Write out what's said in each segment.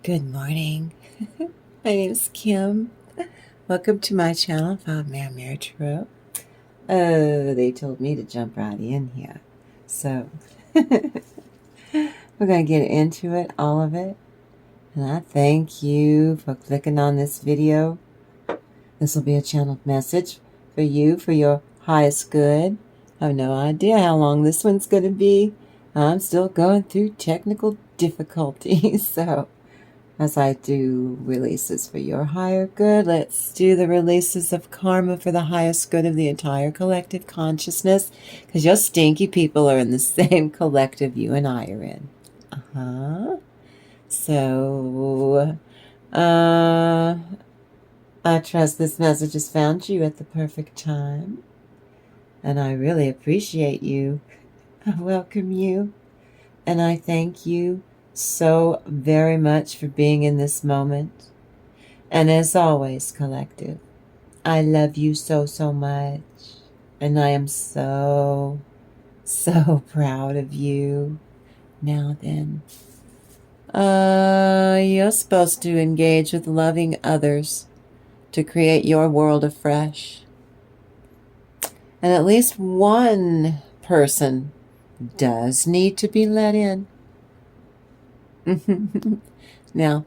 Good morning. My name is Kim. Welcome to my channel, Mirror Tarot. Oh, they told me to jump right in here. So, we're going to get into it, all of it. And I thank you for clicking on this video. This will be a channeled message for you, for your highest good. I have no idea how long this one's going to be. I'm still going through technical difficulties, so as I do releases for your higher good, let's do the releases of karma for the highest good of the entire collective consciousness, because your stinky people are in the same collective you and I are in. So, I trust this message has found you at the perfect time, and I really appreciate you. I welcome you, and I thank you so very much for being in this moment. And as always, collective, I love you so, so much. And I am so, so proud of you. Now then, you're supposed to engage with loving others to create your world afresh. And at least one person does need to be let in. Now,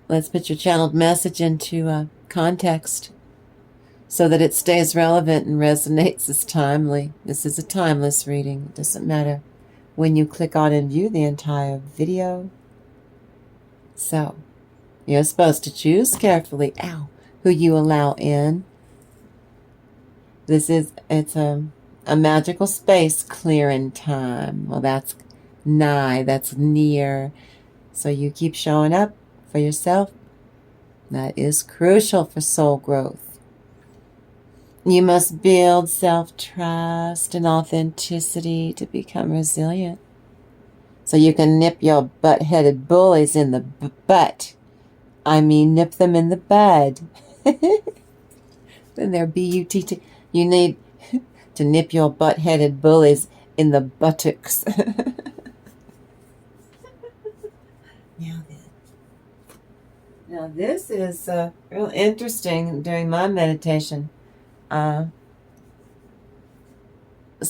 let's put your channeled message into context so that it stays relevant and resonates as timely. This is a timeless reading. It doesn't matter when you click on and view the entire video. So, you're supposed to choose carefully, who you allow in. It's a magical space clearing time. Well, that's nigh, that's near. So you keep showing up for yourself. That is crucial for soul growth. You must build self-trust and authenticity to become resilient. So you can nip your butt-headed bullies in the butt. I mean, nip them in the bud. Then they're B-U-T-T. You need to nip your butt-headed bullies in the buttocks. Now this is real interesting during my meditation. Some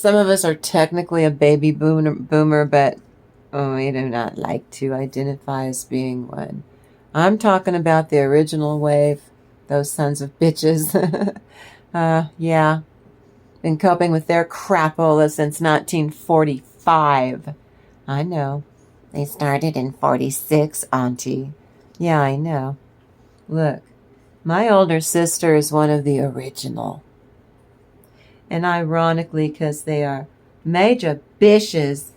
of us are technically a baby boomer, but we do not like to identify as being one. I'm talking about the original wave, those sons of bitches. Yeah, been coping with their crapola since 1945. I know. They started in 46, Auntie. Yeah, I know. Look, my older sister is one of the original. And ironically, because they are major bishes,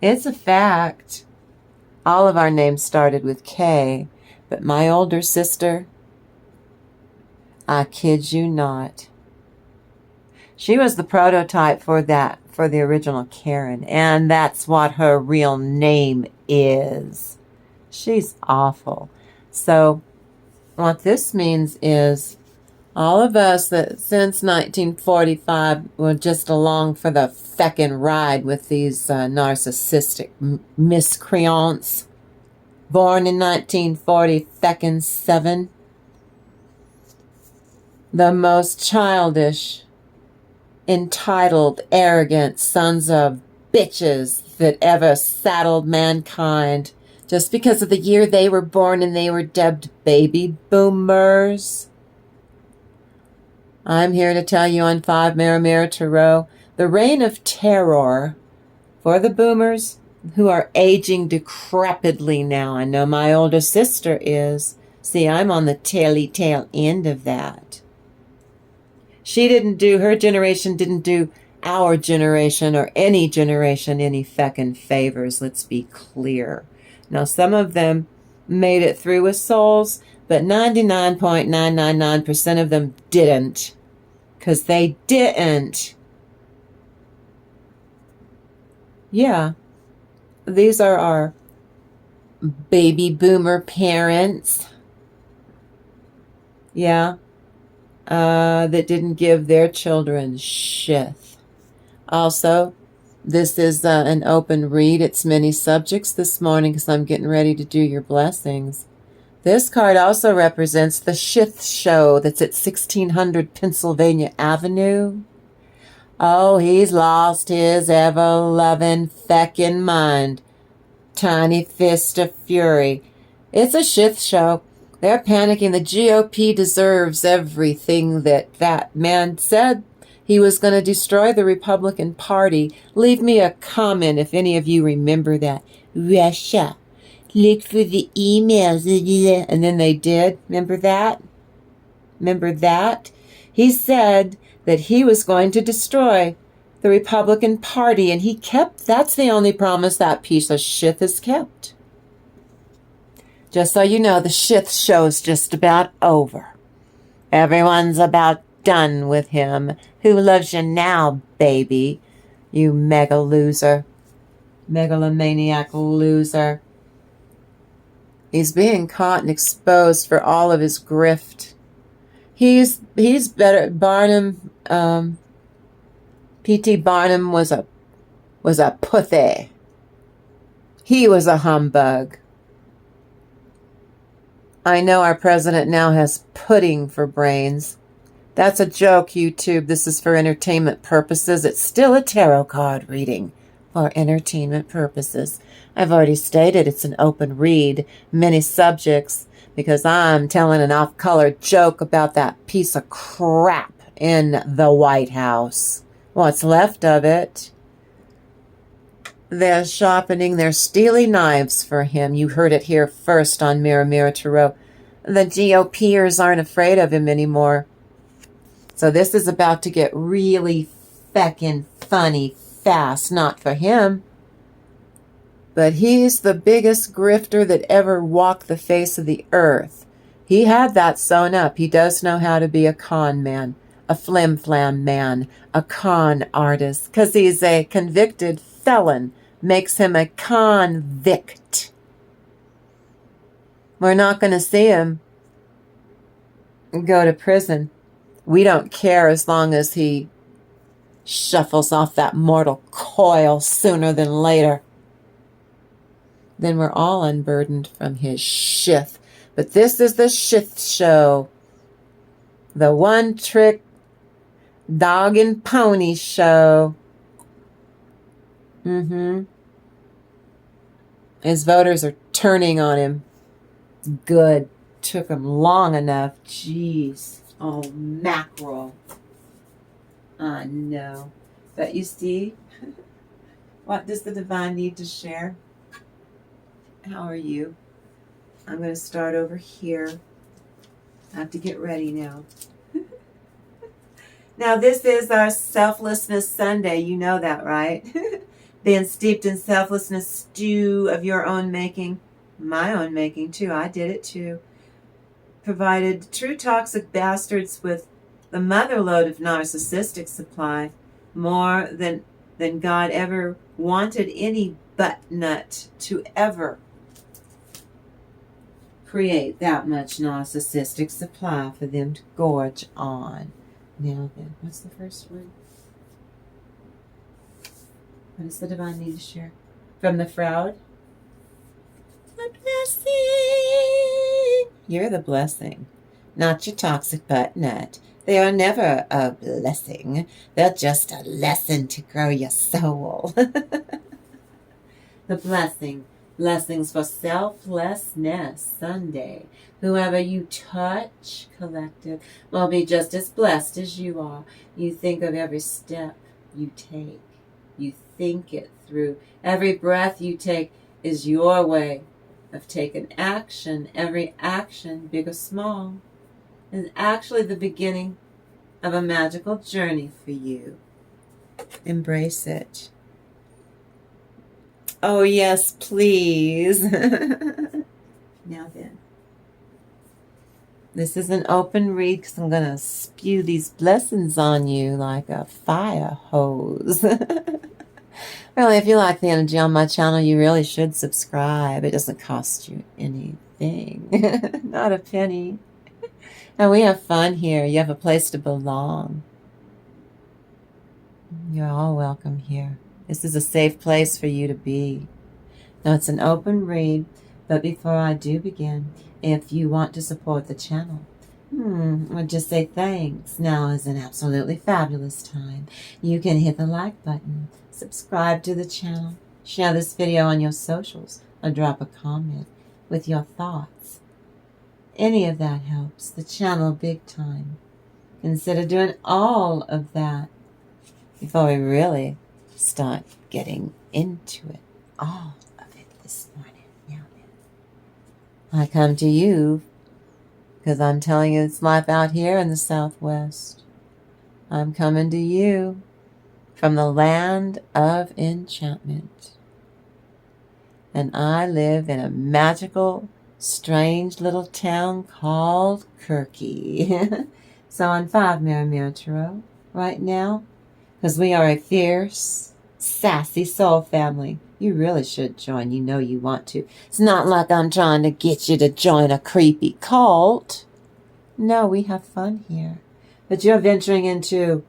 it's a fact. All of our names started with K, but my older sister, I kid you not, she was the prototype for the original Karen, and that's what her real name is. She's awful. So what this means is all of us that since 1945 were just along for the feckin' ride with these narcissistic miscreants, born in 1940 feckin' 7, the most childish, entitled, arrogant sons of bitches that ever saddled mankind just because of the year they were born, and they were dubbed baby boomers. I'm here to tell you on 5 Mirror Tarot, the reign of terror for the boomers who are aging decrepitly now. I know my older sister is. See, I'm on the tail end of that. Her generation didn't do our generation or any generation any feckin' favors, let's be clear. Now, some of them made it through with souls, but 99.999% of them didn't. Because they didn't. Yeah. These are our baby boomer parents. Yeah. That didn't give their children shit. Also, This is an open read. It's many subjects this morning because I'm getting ready to do your blessings. This card also represents the Shith Show that's at 1600 Pennsylvania Avenue. Oh, he's lost his ever-loving feckin' mind. Tiny fist of fury. It's a Shith show. They're panicking. The GOP deserves everything that man said. He was going to destroy the Republican Party. Leave me a comment if any of you remember that. Russia. Look for the emails. And then they did. Remember that? Remember that? He said that he was going to destroy the Republican Party, and he kept, that's the only promise that piece of shit has kept. Just so you know, the shit show's just about over. Everyone's about done with him. Who loves you now, baby? You mega loser. Megalomaniac loser. He's being caught and exposed for all of his grift. He's better. Barnum, P.T. Barnum was a pussy. He was a humbug. I know our president now has pudding for brains. That's a joke, YouTube. This is for entertainment purposes. It's still a tarot card reading for entertainment purposes. I've already stated it's an open read, many subjects, because I'm telling an off-color joke about that piece of crap in the White House. What's left of it. They're sharpening their steely knives for him. You heard it here first on Mirror Mirror Tarot. The GOPers aren't afraid of him anymore. So this is about to get really feckin' funny fast. Not for him. But he's the biggest grifter that ever walked the face of the earth. He had that sewn up. He does know how to be a con man, a flim-flam man, a con artist, because he's a convicted felon. Makes him a convict. We're not going to see him go to prison. We don't care as long as he shuffles off that mortal coil sooner than later. Then we're all unburdened from his shit. But this is the shit show. The one-trick dog and pony show. His voters are turning on him. Good. Took him long enough. Jeez. Oh, mackerel. I know. But you see, what does the divine need to share? How are you? I'm going to start over here. I have to get ready now. Now, this is our Selflessness Sunday. You know that, right? Being steeped in selflessness stew of your own making. My own making, too. I did it, too. Provided true toxic bastards with the mother load of narcissistic supply. More than God ever wanted any butt nut to ever create that much narcissistic supply for them to gorge on. Now then, what's the first one? What does the divine need to share? From the Fraud? A blessing. You're the blessing, not your toxic butt nut. They are never a blessing. They're just a lesson to grow your soul. The blessing. Blessings for Selflessness Sunday. Whoever you touch, collective, will be just as blessed as you are. You think of every step you take. You think it through. Every breath you take is your way of taking action. Every action, big or small, is actually the beginning of a magical journey for you. Embrace it. Oh, yes, please. Now then. This is an open read because I'm going to spew these blessings on you like a fire hose. Really, if you like the energy on my channel, you really should subscribe. It doesn't cost you anything. Not a penny. And we have fun here. You have a place to belong. You're all welcome here. This is a safe place for you to be. Now, it's an open read, but before I do begin, if you want to support the channel, or just say thanks, now is an absolutely fabulous time. You can hit the like button, subscribe to the channel, share this video on your socials, or drop a comment with your thoughts. Any of that helps the channel big time. Consider doing all of that before we really start getting into it. All of it this morning. I come to you because I'm telling you it's life out here in the Southwest. I'm coming to you from the land of enchantment. And I live in a magical, strange little town called Kirky. So on 5 Mirror Tarot right now, because we are a fierce, sassy soul family. You really should join. You know you want to. It's not like I'm trying to get you to join a creepy cult. No, we have fun here. But you're venturing into,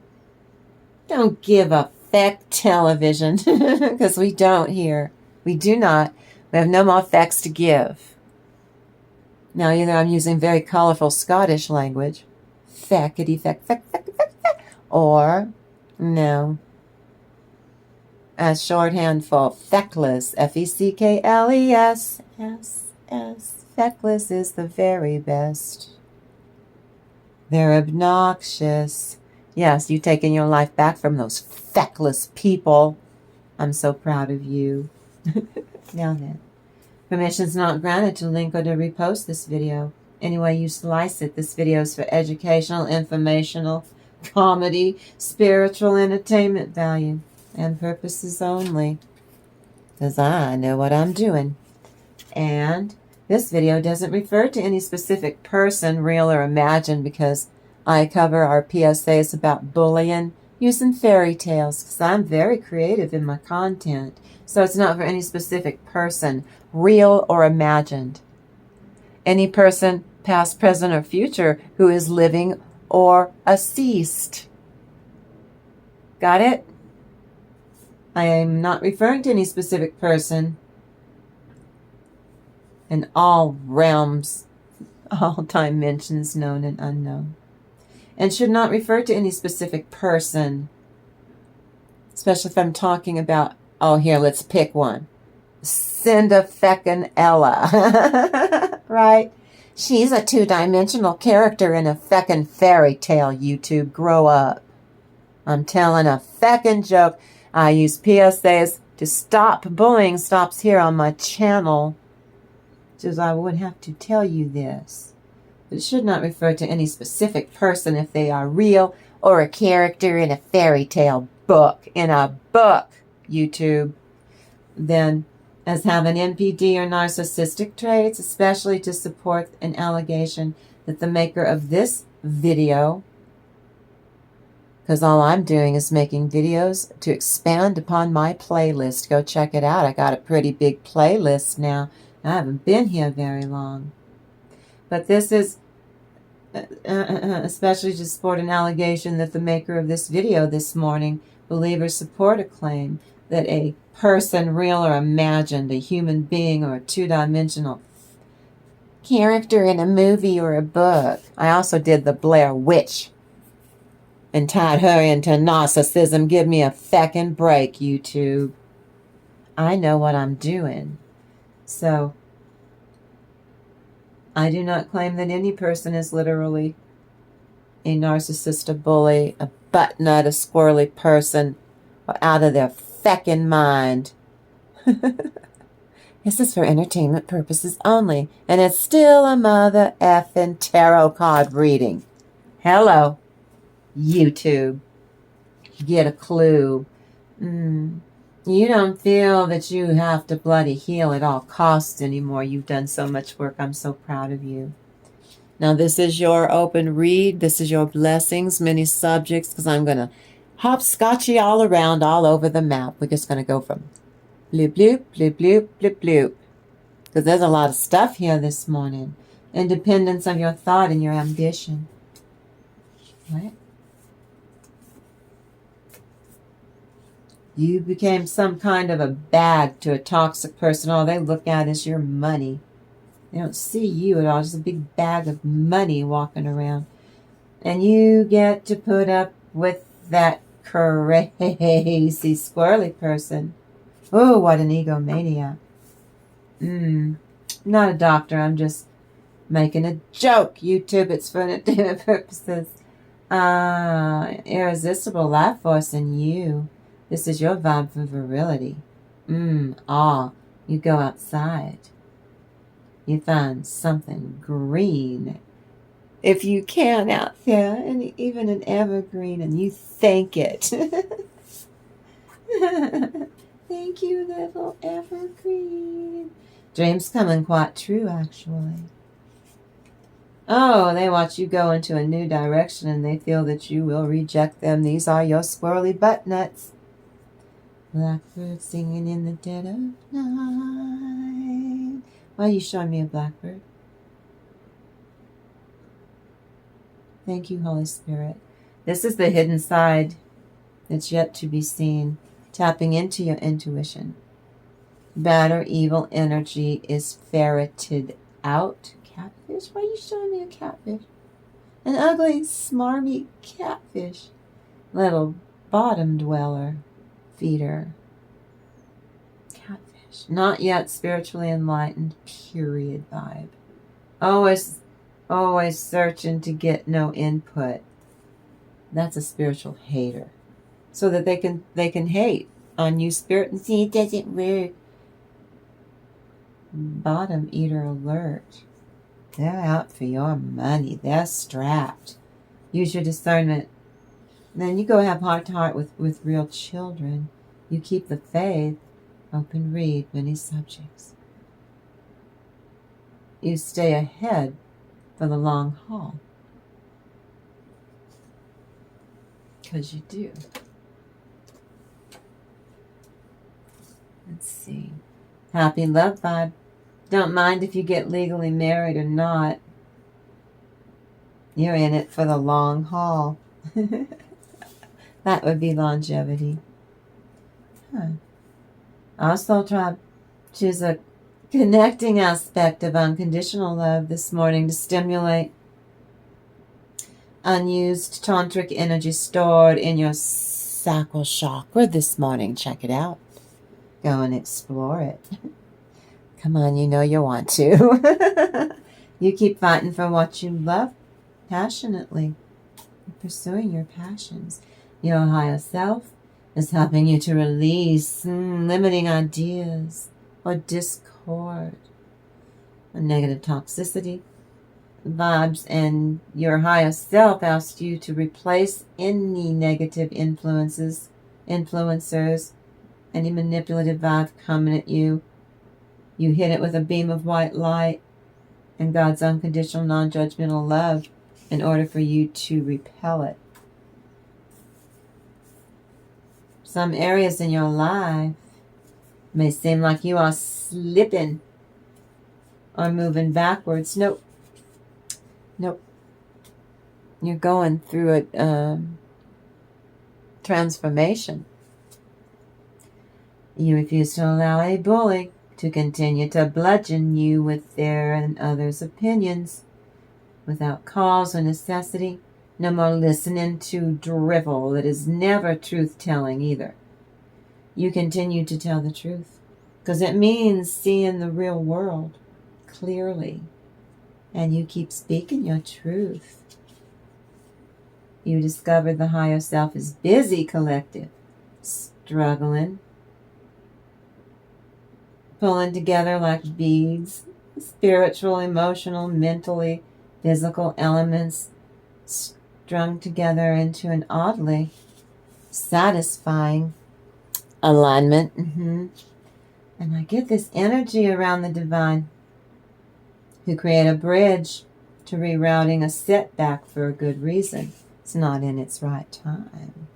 don't give a feck television, because we don't here. We do not. We have no more fecks to give. Now, either I'm using very colorful Scottish language, feckity feck, feck, feck, feck, feck, or no, as shorthand for feckless, Feckles, feckless is the very best. They're obnoxious. Yes, you taking your life back from those feckless people. I'm so proud of you. Now then, permission's not granted to link or to repost this video. Any way you slice it, this video is for educational, informational, comedy, spiritual entertainment value and purposes only. Because I know what I'm doing. And this video doesn't refer to any specific person, real or imagined, because I cover our PSAs about bullying using fairy tales, because I'm very creative in my content. So it's not for any specific person, real or imagined. Any person, past, present, or future, who is living or deceased. Got it? I am not referring to any specific person in all realms, all dimensions, known and unknown. And should not refer to any specific person, especially if I'm talking about, oh, here, let's pick one. Cinda feckin' Ella, right? She's a 2-dimensional character in a feckin' fairy tale, YouTube. Grow up. I'm telling a feckin' joke. I use PSAs to stop bullying. Stops here on my channel. Just I would have to tell you this. But it should not refer to any specific person if they are real or a character in a fairy tale book. In a book, YouTube. Then as having NPD or narcissistic traits, especially to support an allegation that the maker of this video, because all I'm doing is making videos to expand upon my playlist. Go check it out. I got a pretty big playlist now. I haven't been here very long. But this is especially to support an allegation that the maker of this video this morning believe or support a claim that a person, real or imagined, a human being or a 2-dimensional character in a movie or a book. I also did the Blair Witch and tied her into narcissism. Give me a feckin' break, YouTube. I know what I'm doing. So, I do not claim that any person is literally a narcissist, a bully, a butt nut, a squirrely person, or out of their feckin' mind. This is for entertainment purposes only, and it's still a mother effing tarot card reading. Hello, YouTube. Get a clue. You don't feel that you have to bloody heal at all costs anymore. You've done so much work. I'm so proud of you. Now, this is your open read. This is your blessings, many subjects, because I'm going to hopscotchy all around, all over the map. We're just going to go from bloop, bloop, bloop, bloop, bloop, bloop. Because there's a lot of stuff here this morning. Independence of your thought and your ambition. What? You became some kind of a bag to a toxic person. All they look at is your money. They don't see you at all. Just a big bag of money walking around. And you get to put up with that crazy squirrely person. Oh, what an egomaniac. Not a doctor. I'm just making a joke. YouTube, it's for entertainment purposes. Irresistible life force in you. This is your vibe for virility. You go outside. You find something green, if you can, out there, and even an evergreen, and you thank it. Thank you, little evergreen. Dreams coming quite true, actually. Oh, they watch you go into a new direction and they feel that you will reject them. These are your squirrely butt nuts. Blackbird singing in the dead of night. Why are you showing me a blackbird? Thank you, Holy Spirit. This is the hidden side that's yet to be seen. Tapping into your intuition. Bad or evil energy is ferreted out. Catfish? Why are you showing me a catfish? An ugly, smarmy catfish. Little bottom dweller. Feeder. Catfish. Not yet spiritually enlightened. Period vibe. Always searching to get no input. That's a spiritual hater. So that they can hate on you, spirit, and see it doesn't work. Bottom eater alert. They're out for your money. They're strapped. Use your discernment. Then you go have heart to heart with real children. You keep the faith. Open read many subjects. You stay ahead for the long haul. Because you do. Let's see. Happy love vibe. Don't mind if you get legally married or not. You're in it for the long haul. That would be longevity. Our soul tribe, choose a connecting aspect of unconditional love this morning to stimulate unused tantric energy stored in your sacral chakra this morning. Check it out. Go and explore it. Come on, you know you want to. You keep fighting for what you love passionately. You're pursuing your passions. Your higher self is helping you to release limiting ideas or discord or negative toxicity vibes, and your higher self asks you to replace any negative influencers, any manipulative vibe coming at you. You hit it with a beam of white light and God's unconditional, non-judgmental love in order for you to repel it. Some areas in your life may seem like you are slipping or moving backwards. Nope. You're going through a transformation. You refuse to allow a bully to continue to bludgeon you with their and others' opinions without cause or necessity. No more listening to drivel that is never truth-telling either. You continue to tell the truth because it means seeing the real world clearly, and you keep speaking your truth. You discover the higher self is busy, collective, struggling, pulling together like beads, spiritual, emotional, mentally, physical elements strung together into an oddly satisfying alignment. And I get this energy around the divine who create a bridge to rerouting a setback for a good reason. It's not in its right time.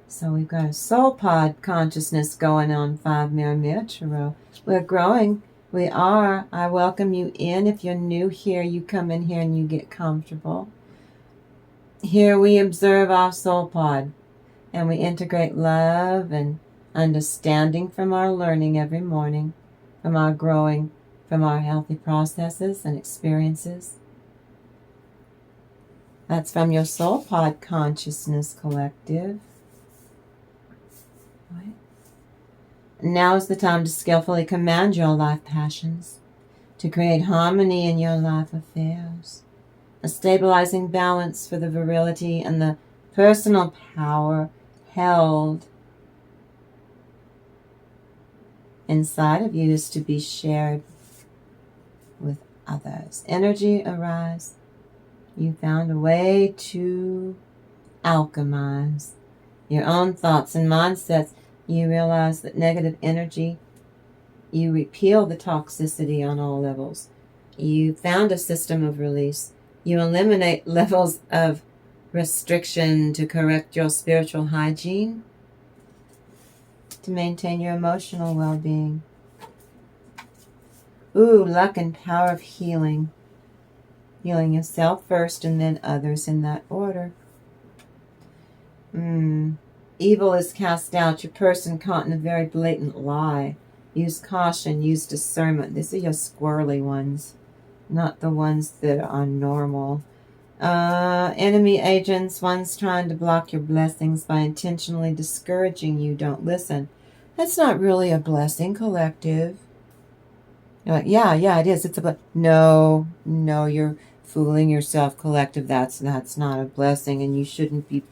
So we've got a soul pod consciousness going on 5 Mirror Tarot. We're growing. We are. I welcome you in. If you're new here, you come in here and you get comfortable. Here we observe our soul pod and we integrate love and understanding from our learning every morning, from our growing, from our healthy processes and experiences. That's from your Soul Pod Consciousness Collective. What? Now is the time to skillfully command your life passions, to create harmony in your life affairs, a stabilizing balance for the virility and the personal power held inside of you is to be shared with others. Energy arise. You found a way to alchemize your own thoughts and mindsets. You realize that negative energy, you repeal the toxicity on all levels. You found a system of release. You eliminate levels of restriction to correct your spiritual hygiene, to maintain your emotional well-being. Ooh, luck and power of healing. Healing yourself first and then others in that order. Evil is cast out. Your person caught in a very blatant lie. Use caution, use discernment. These are your squirrely ones, not the ones that are normal. Enemy agents, ones trying to block your blessings by intentionally discouraging you. Don't listen. That's not really a blessing, collective. You're like, yeah, it is. It's a blessing. No, you're fooling yourself, collective. That's not a blessing, and you shouldn't be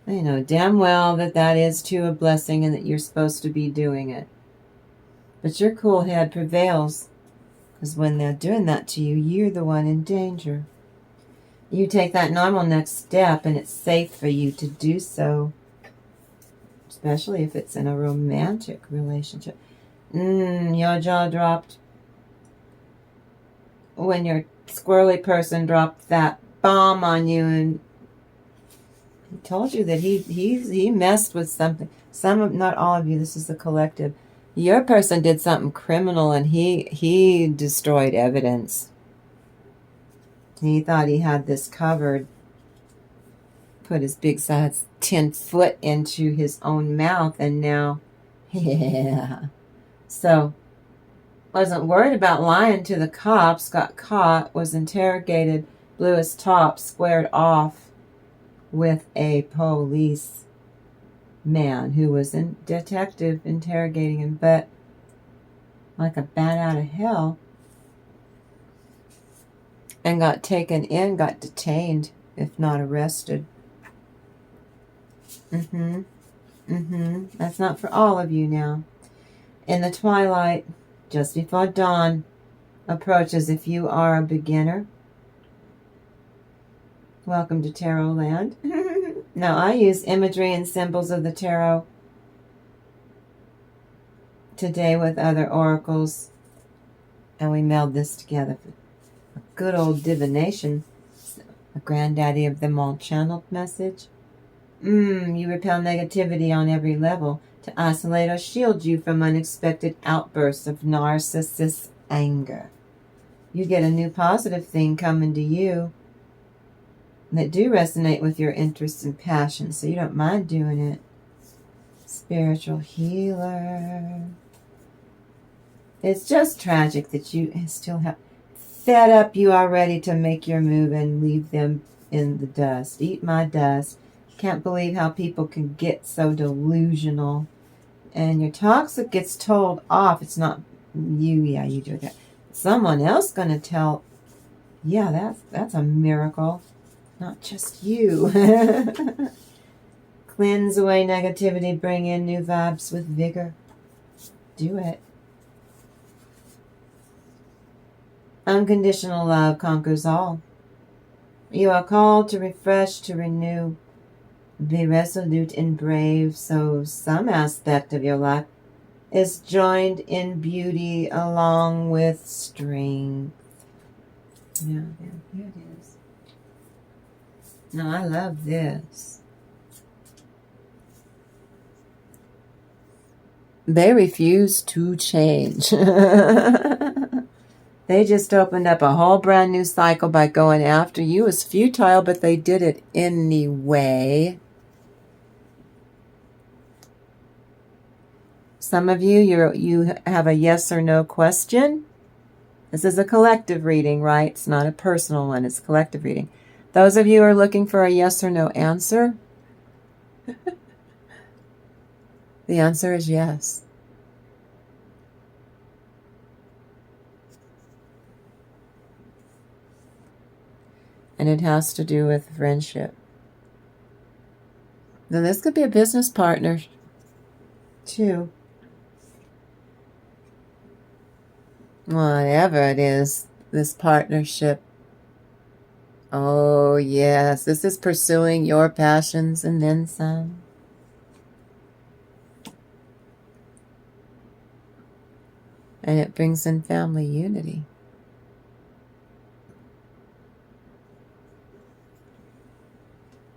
you know damn well that is too a blessing, and that you're supposed to be doing it. But your cool head prevails, because when they're doing that to you, you're the one in danger. You take that normal next step, and it's safe for you to do so, especially if it's in a romantic relationship. Your jaw dropped when your squirrely person dropped that bomb on you, and he told you that he messed with something. Not all of you, this is the collective. Your person did something criminal, and he destroyed evidence. He thought he had this covered, put his big size 10 foot into his own mouth, and now, So, wasn't worried about lying to the cops, got caught, was interrogated, blew his top, squared off with a police man who was a detective interrogating him, but like a bat out of hell, and got taken in, got detained, if not arrested. That's not for all of you now. In the twilight, just before dawn approaches, if you are a beginner, welcome to Tarot Land. Now, I use imagery and symbols of the tarot today with other oracles, and we meld this together for a good old divination, a granddaddy of them all channeled message. You repel negativity on every level to isolate or shield you from unexpected outbursts of narcissist anger. You get a new positive thing coming to you that do resonate with your interests and passions, so you don't mind doing it. Spiritual healer. It's just tragic that you still have fed up. You are ready to make your move and leave them in the dust. Eat my dust. Can't believe how people can get so delusional. And your toxic gets told off. It's not you. Yeah, you do that. Someone else gonna tell. Yeah, that's a miracle. Not just you. Cleanse away negativity. Bring in new vibes with vigor. Do it. Unconditional love conquers all. You are called to refresh, to renew. Be resolute and brave, so some aspect of your life is joined in beauty along with strength. Yeah, here it is. No, I love this. They refuse to change. They just opened up a whole brand new cycle by going after you. It was futile, but they did it anyway. Some of you, you have a yes or no question. This is a collective reading, right? It's not a personal one. It's a collective reading. Those of you who are looking for a yes or no answer, the answer is yes. And it has to do with friendship. Now, this could be a business partner, too. Whatever it is, this partnership. Oh, yes. This is pursuing your passions and then some. And it brings in family unity.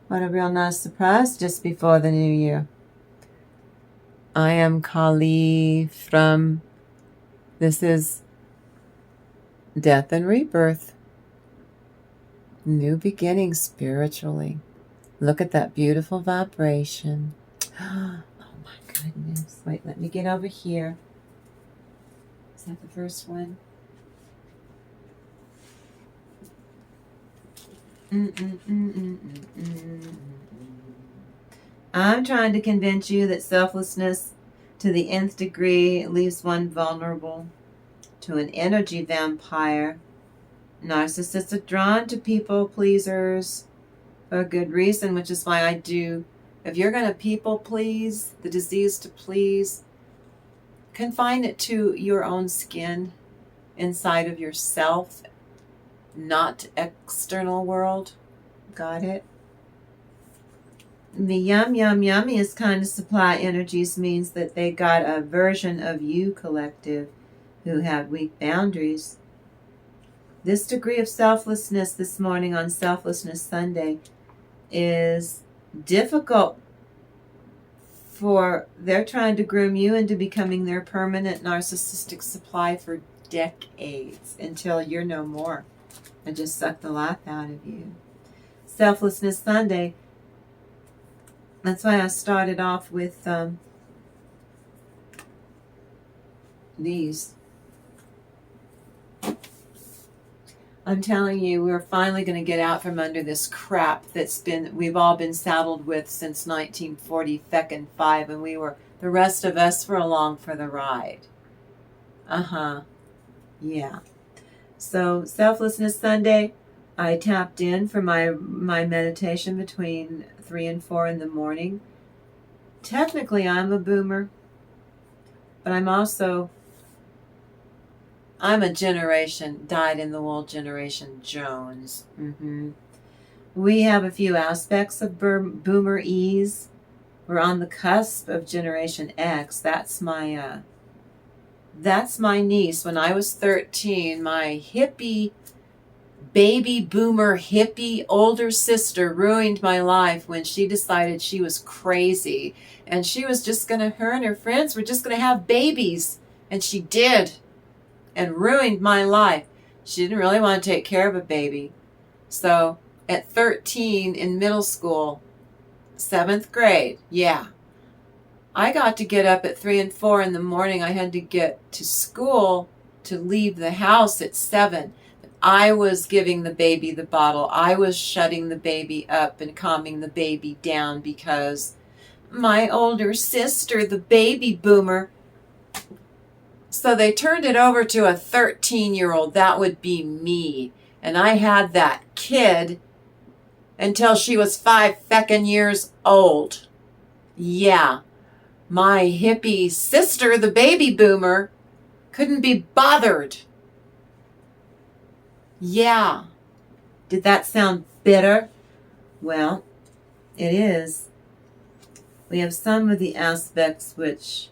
What a real nice surprise just before the new year. I am Kali from, this is Death and Rebirth. New beginning spiritually. Look at that beautiful vibration. Oh my goodness. Wait, let me get over here. Is that the first one? I'm trying to convince you that selflessness to the nth degree leaves one vulnerable to an energy vampire. Narcissists are drawn to people pleasers for a good reason, which is why I do, if you're going to people please, the disease to please, confine it to your own skin, inside of yourself, not external world. Got it? The yummiest kind of supply energies means that they got a version of you collective who have weak boundaries. This degree of selflessness this morning on Selflessness Sunday is difficult, for they're trying to groom you into becoming their permanent narcissistic supply for decades until you're no more and just suck the life out of you. Selflessness Sunday, that's why I started off with these. I'm telling you, we're finally going to get out from under this crap we've all been saddled with since 1940, Feck and 5, and the rest of us were along for the ride. Yeah. So, Selflessness Sunday, I tapped in for my meditation between 3 and 4 in the morning. Technically, I'm a boomer, but I'm a generation, dyed-in-the-wool generation Jones. We have a few aspects of boomer-ese. We're on the cusp of Generation X. That's my niece. When I was 13, my hippie, baby boomer hippie older sister ruined my life when she decided she was crazy. And she was her and her friends were just going to have babies. And she did. And ruined my life. She didn't really want to take care of a baby. So at 13 in middle school, 7th grade, I got to get up at 3 and 4 in the morning. I had to get to school to leave the house at 7. I was giving the baby the bottle. I was shutting the baby up and calming the baby down because my older sister, the baby boomer, so they turned it over to a 13-year-old. That would be me. And I had that kid until she was 5 feckin' years old. Yeah. My hippie sister, the baby boomer, couldn't be bothered. Yeah. Did that sound bitter? Well, it is. We have some of the aspects which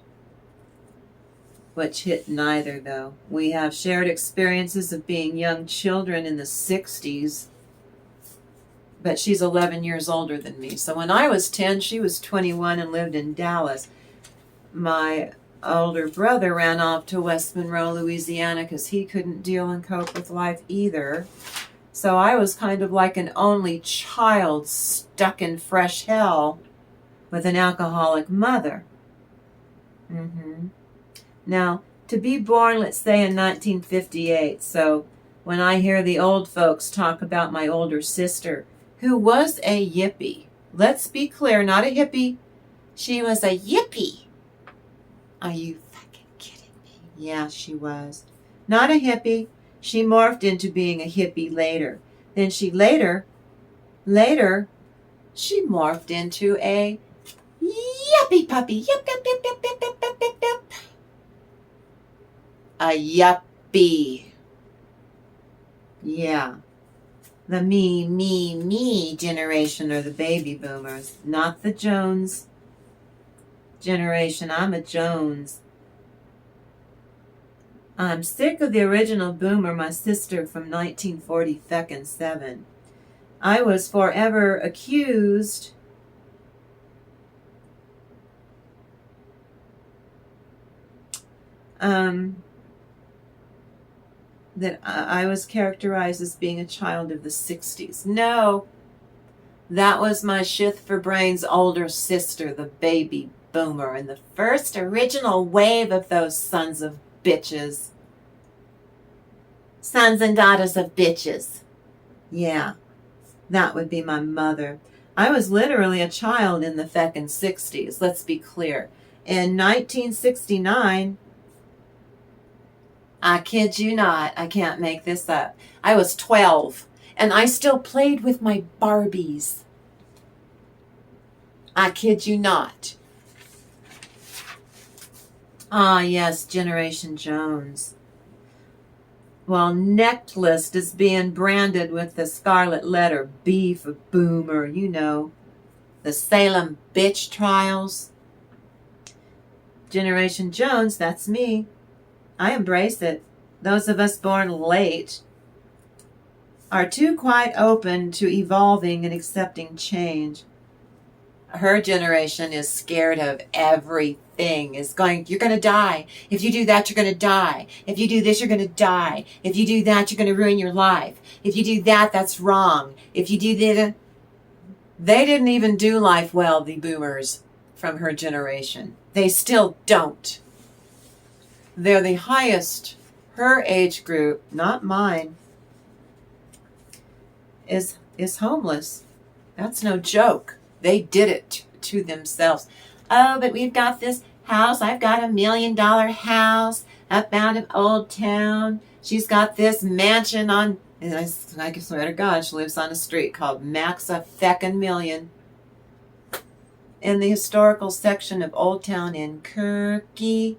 hit neither, though. We have shared experiences of being young children in the 60s, but she's 11 years older than me. So when I was 10, she was 21 and lived in Dallas. My older brother ran off to West Monroe, Louisiana, because he couldn't deal and cope with life either. So I was kind of like an only child stuck in fresh hell with an alcoholic mother. Mm-hmm. Now, to be born, let's say, in 1958, so when I hear the old folks talk about my older sister, who was a yippie, let's be clear, not a hippie, she was a yippie. Are you fucking kidding me? Yeah, she was. Not a hippie. She morphed into being a hippie later. Then she later, she morphed into a yuppie puppy. Yip, yip, yip, yip, yip, yip, yip, yip, yip. A yuppie. Yeah. The me generation are the baby boomers, not the Jones generation. I'm a Jones. I'm sick of the original boomer, my sister from 1940 Feck and 7. I was forever accused that I was characterized as being a child of the 60s. No, that was my shit for brains older sister, the baby boomer, and the first original wave of those sons of bitches. Sons and daughters of bitches. Yeah, that would be my mother. I was literally a child in the feckin' 60s, let's be clear. In 1969, I kid you not, I can't make this up, I was 12, and I still played with my Barbies. I kid you not. Ah, yes, Generation Jones. Well, Necklace is being branded with the scarlet letter B for boomer, you know. The Salem bitch trials. Generation Jones, that's me. I embrace it. Those of us born late are too quite open to evolving and accepting change. Her generation is scared of everything. Is going, you're going to die. If you do that, you're going to die. If you do this, you're going to die. If you do that, you're going to ruin your life. If you do that, that's wrong. If you do that, they didn't even do life well, the boomers from her generation. They still don't. They're the highest. Her age group, not mine, is homeless. That's no joke. They did it to themselves. Oh, but we've got this house. I've got $1 million house up out of Old Town. She's got this mansion on, and I swear to God, she lives on a street called Maxa Feckin' Million. In the historical section of Old Town in Kirky.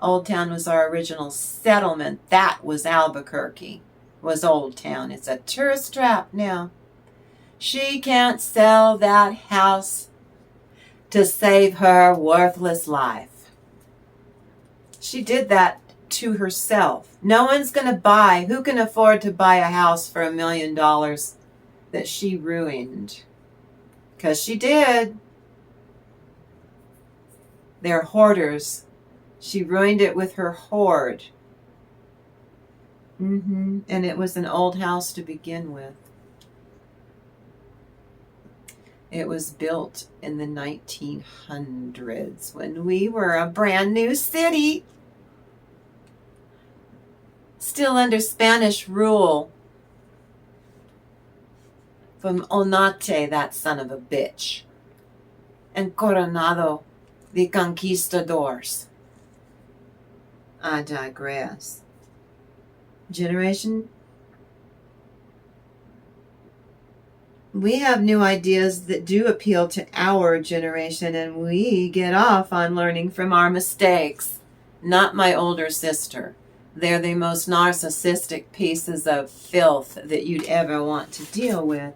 Old Town was our original settlement. That was Albuquerque, was Old Town. It's a tourist trap now. She can't sell that house to save her worthless life. She did that to herself. No one's going to buy. Who can afford to buy a house for $1 million that she ruined? Because she did. They're hoarders. She ruined it with her hoard. And it was an old house to begin with. It was built in the 1900s when we were a brand new city. Still under Spanish rule. From Onate, that son of a bitch. And Coronado, the conquistadors. I digress. Generation. We have new ideas that do appeal to our generation, and we get off on learning from our mistakes. Not my older sister. They're the most narcissistic pieces of filth that you'd ever want to deal with.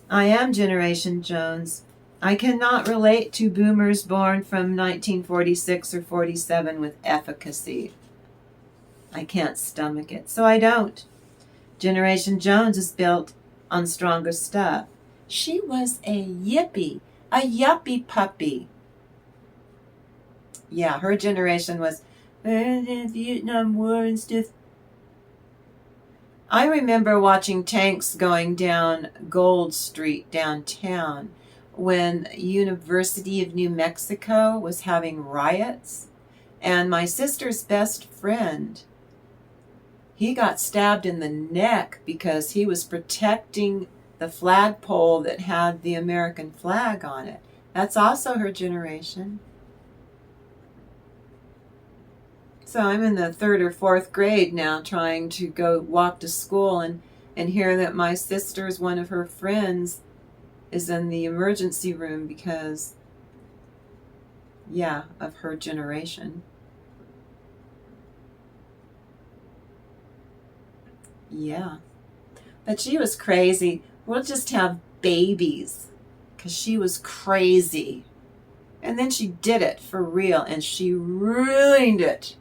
I am Generation Jones. I cannot relate to boomers born from 1946 or 47 with efficacy. I can't stomach it, so I don't. Generation Jones is built on stronger stuff. She was a yuppie puppy. Yeah, her generation was Vietnam War and stuff. I remember watching tanks going down Gold Street downtown when University of New Mexico was having riots, and my sister's best friend, he got stabbed in the neck because he was protecting the flagpole that had the American flag on it. That's also her generation. So I'm in the 3rd or 4th grade now, trying to go walk to school and hear that my sister's one of her friends is in the emergency room because, yeah, of her generation. Yeah. But she was crazy. We'll just have babies because she was crazy. And then she did it for real, and she ruined it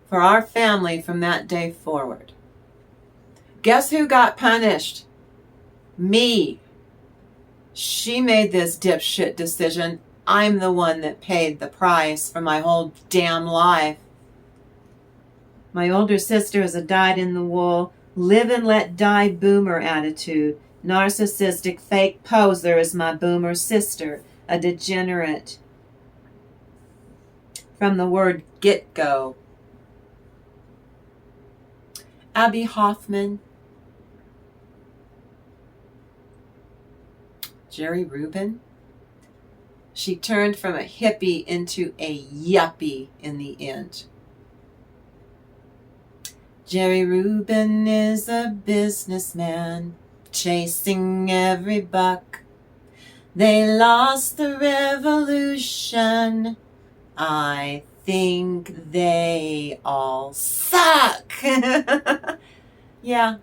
for our family from that day forward. Guess who got punished? Me. She made this dipshit decision. I'm the one that paid the price for my whole damn life. My older sister is a dyed-in-the-wool, live and let die boomer attitude. Narcissistic fake poser is my boomer sister, a degenerate. From the word get-go. Abby Hoffman. Jerry Rubin. She turned from a hippie into a yuppie in the end. Jerry Rubin is a businessman, chasing every buck. They lost the revolution. I think they all suck. Yeah.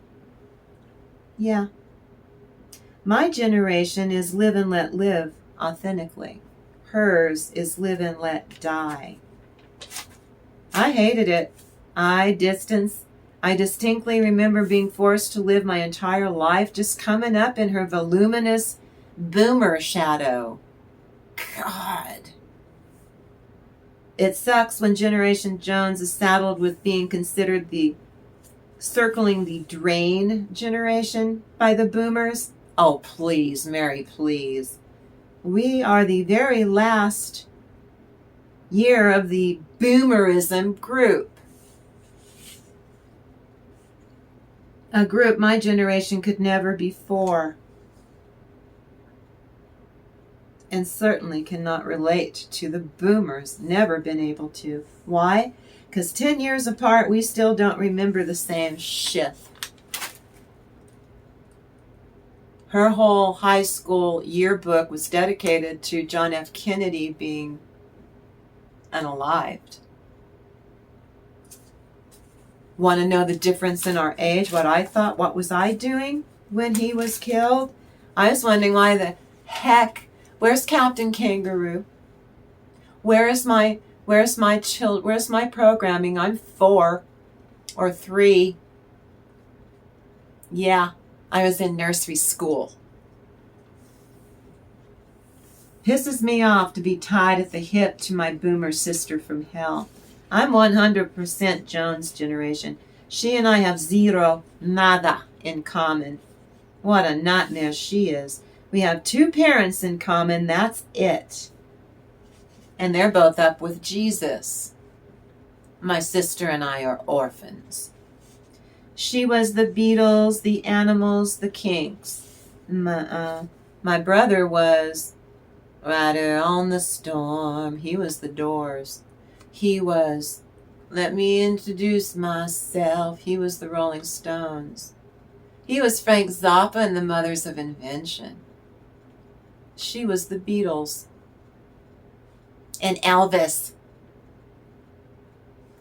My generation is live and let live authentically. Hers is live and let die. I hated it. I distinctly remember being forced to live my entire life just coming up in her voluminous boomer shadow. God. It sucks when Generation Jones is saddled with being considered the circling the drain generation by the boomers. Oh, please, Mary, please. We are the very last year of the boomerism group. A group my generation could never be for. And certainly cannot relate to the boomers. Never been able to. Why? Because 10 years apart, we still don't remember the same shit. Her whole high school yearbook was dedicated to John F. Kennedy being unalived. Want to know the difference in our age? What I thought? What was I doing when he was killed? I was wondering why the heck. Where's Captain Kangaroo? Where's my programming? I'm 4 or 3. Yeah, I was in nursery school. Pisses me off to be tied at the hip to my boomer sister from hell. I'm 100% Jones generation. She and I have zero, nada in common. What a nightmare she is. We have 2 parents in common, that's it. And they're both up with Jesus. My sister and I are orphans. She was the Beatles, the Animals, the Kinks. My brother was Rider on the Storm. He was the Doors. He was Let Me Introduce Myself. He was the Rolling Stones. He was Frank Zappa and the Mothers of Invention. She was the Beatles. And Elvis.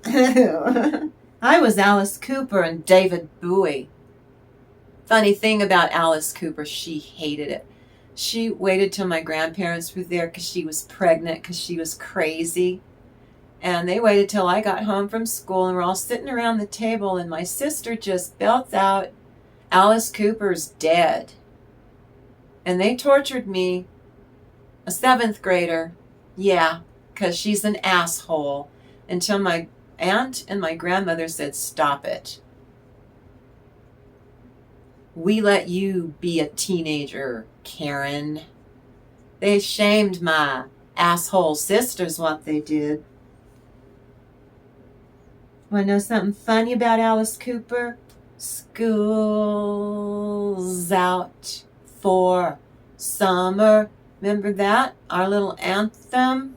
I was Alice Cooper and David Bowie. Funny thing about Alice Cooper, she hated it. She waited till my grandparents were there because she was pregnant, because she was crazy. And they waited till I got home from school, and we're all sitting around the table, and my sister just belts out, Alice Cooper's dead. And they tortured me, a 7th grader, yeah, because she's an asshole, until my aunt and my grandmother said, stop it. We let you be a teenager, Karen. They shamed my asshole sisters what they did. Want to know something funny about Alice Cooper? School's out for summer. Remember that? Our little anthem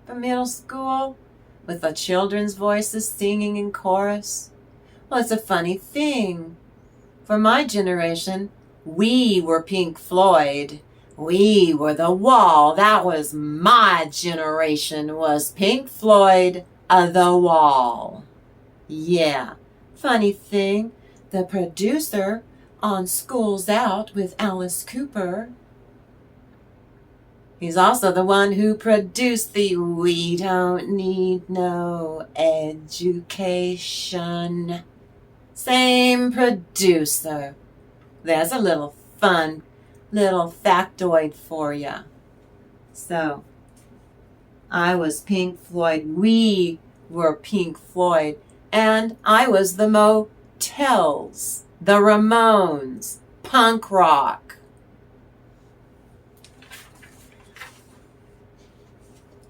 from middle school? With the children's voices singing in chorus. Well, it's a funny thing. For my generation, we were Pink Floyd. We were the Wall. That was my generation, was Pink Floyd, The Wall. Yeah. Funny thing, the producer on School's Out with Alice Cooper, he's also the one who produced the We Don't Need No Education. Same producer. There's a little fun little factoid for you. So, I was Pink Floyd. We were Pink Floyd. And I was the Motels, the Ramones, punk rock.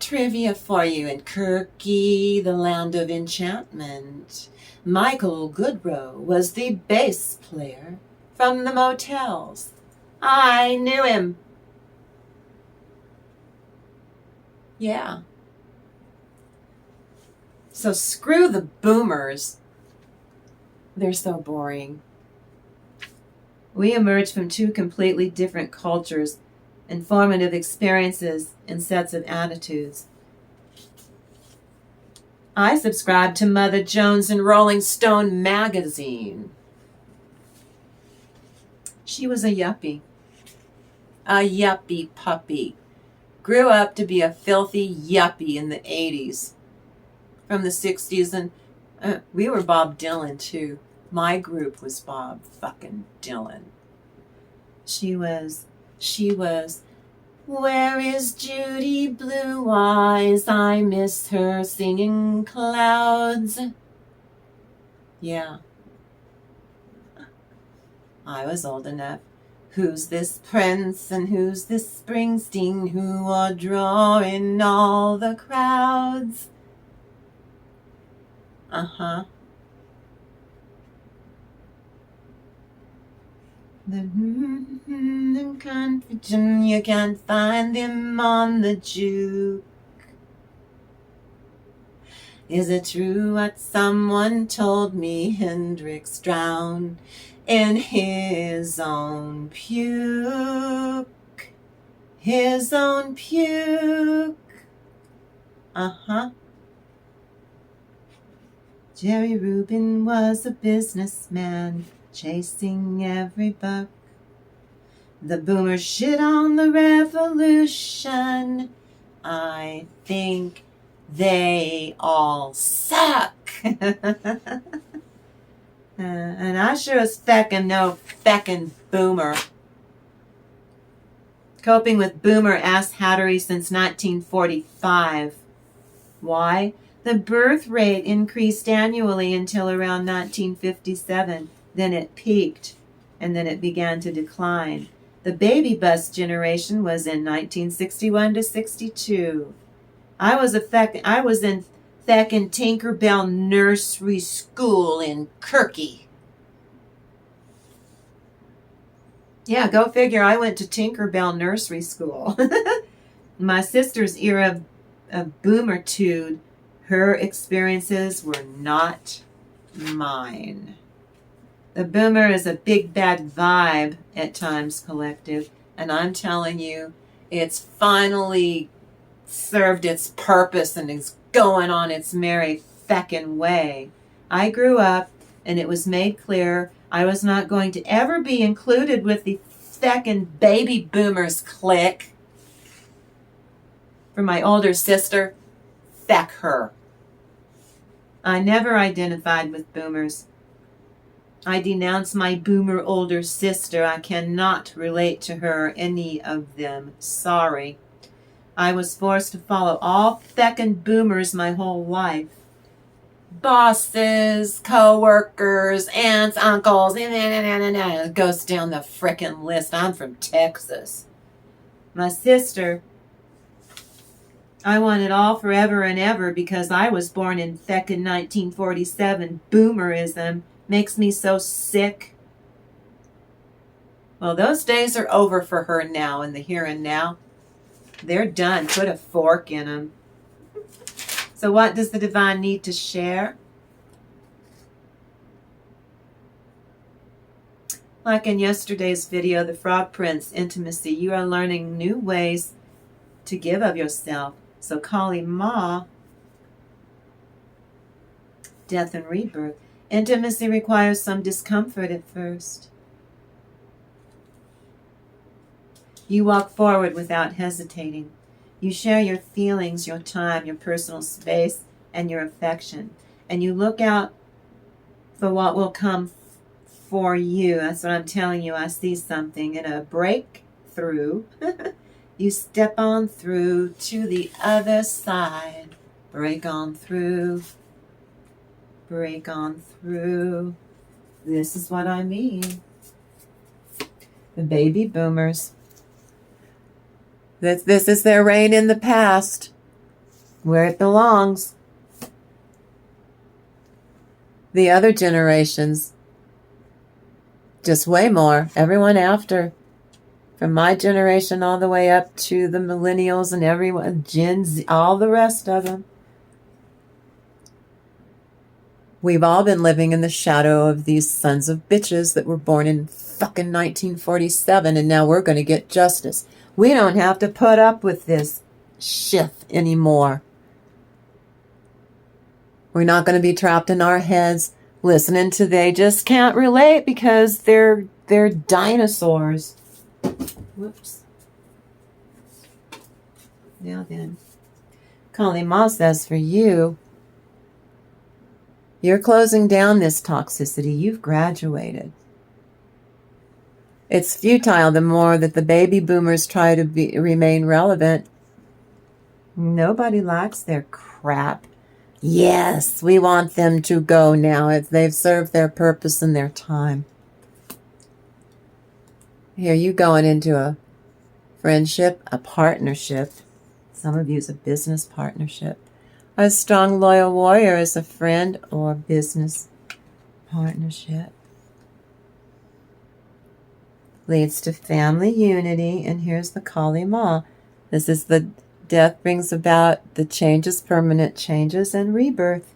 Trivia for you in Kirky, the land of enchantment. Michael Goodrow was the bass player from the Motels. I knew him. Yeah. So screw the boomers. They're so boring. We emerged from two completely different cultures, informative experiences, and sets of attitudes. I subscribed to Mother Jones and Rolling Stone magazine. She was a yuppie. A yuppie puppy. Grew up to be a filthy yuppie in the 80s. From the 60s, and we were Bob Dylan too. My group was Bob fucking Dylan. She was, where is Judy Blue Eyes? I miss her singing clouds. Yeah. I was old enough. Who's this Prince and who's this Springsteen who are drawing all the crowds? Uh-huh. The confusion, you can't find them on the juke. Is it true what someone told me? Hendrix drowned in his own puke. His own puke. Uh-huh. Jerry Rubin was a businessman, chasing every buck. The boomers shit on the revolution. I think they all suck. And I sure as feckin' no feckin' boomer. Coping with boomer asshattery since 1945. Why? The birth rate increased annually until around 1957. Then it peaked, and then it began to decline. The baby bust generation was in 1961 to 62. I was in feckin' Tinkerbell Nursery School in Kirky. Yeah, go figure. I went to Tinkerbell Nursery School. My sister's era of boomertude, her experiences were not mine. The boomer is a big bad vibe at times collective, and I'm telling you, it's finally served its purpose and is going on its merry feckin' way. I grew up, and it was made clear I was not going to ever be included with the feckin' baby boomers clique. For my older sister, feck her. I never identified with boomers. I denounce my boomer older sister. I cannot relate to her or any of them. Sorry. I was forced to follow all feckin' boomers my whole life. bosses, co-workers, aunts, uncles, and it goes down the frickin' list. I'm from Texas. My sister, I want it all forever and ever because I was born in Feck in 1947. Boomerism makes me so sick. Well, those days are over for her now in the here and now. They're done. Put a fork in them. So what does the divine need to share? Like in yesterday's video, the Frog Prince, intimacy, you are learning new ways to give of yourself. So Kali Ma, death and rebirth. Intimacy requires some discomfort at first. You walk forward without hesitating. You share your feelings, your time, your personal space, and your affection. And you look out for what will come for you. That's what I'm telling you. I see something in a breakthrough. You step on through to the other side. Break on through. Break on through. This is what I mean. The baby boomers. This is their reign in the past, where it belongs. The other generations, just way more. Everyone after, from my generation all the way up to the millennials and everyone, Gen Z, all the rest of them. We've all been living in the shadow of these sons of bitches that were born in fucking 1947, and now we're going to get justice. We don't have to put up with this shit anymore. We're not going to be trapped in our heads listening to they just can't relate because they're dinosaurs. Whoops. Now then. Kali Ma says for you, you're closing down this toxicity. You've graduated. It's futile the more that the baby boomers try to remain relevant. Nobody likes their crap. Yes, we want them to go now if they've served their purpose and their time. Here you going into a friendship, a partnership. Some of you is a business partnership. A strong, loyal warrior is a friend or business partnership. Leads to family unity. And here's the Kali Ma. This is the death brings about the changes, permanent changes, and rebirth.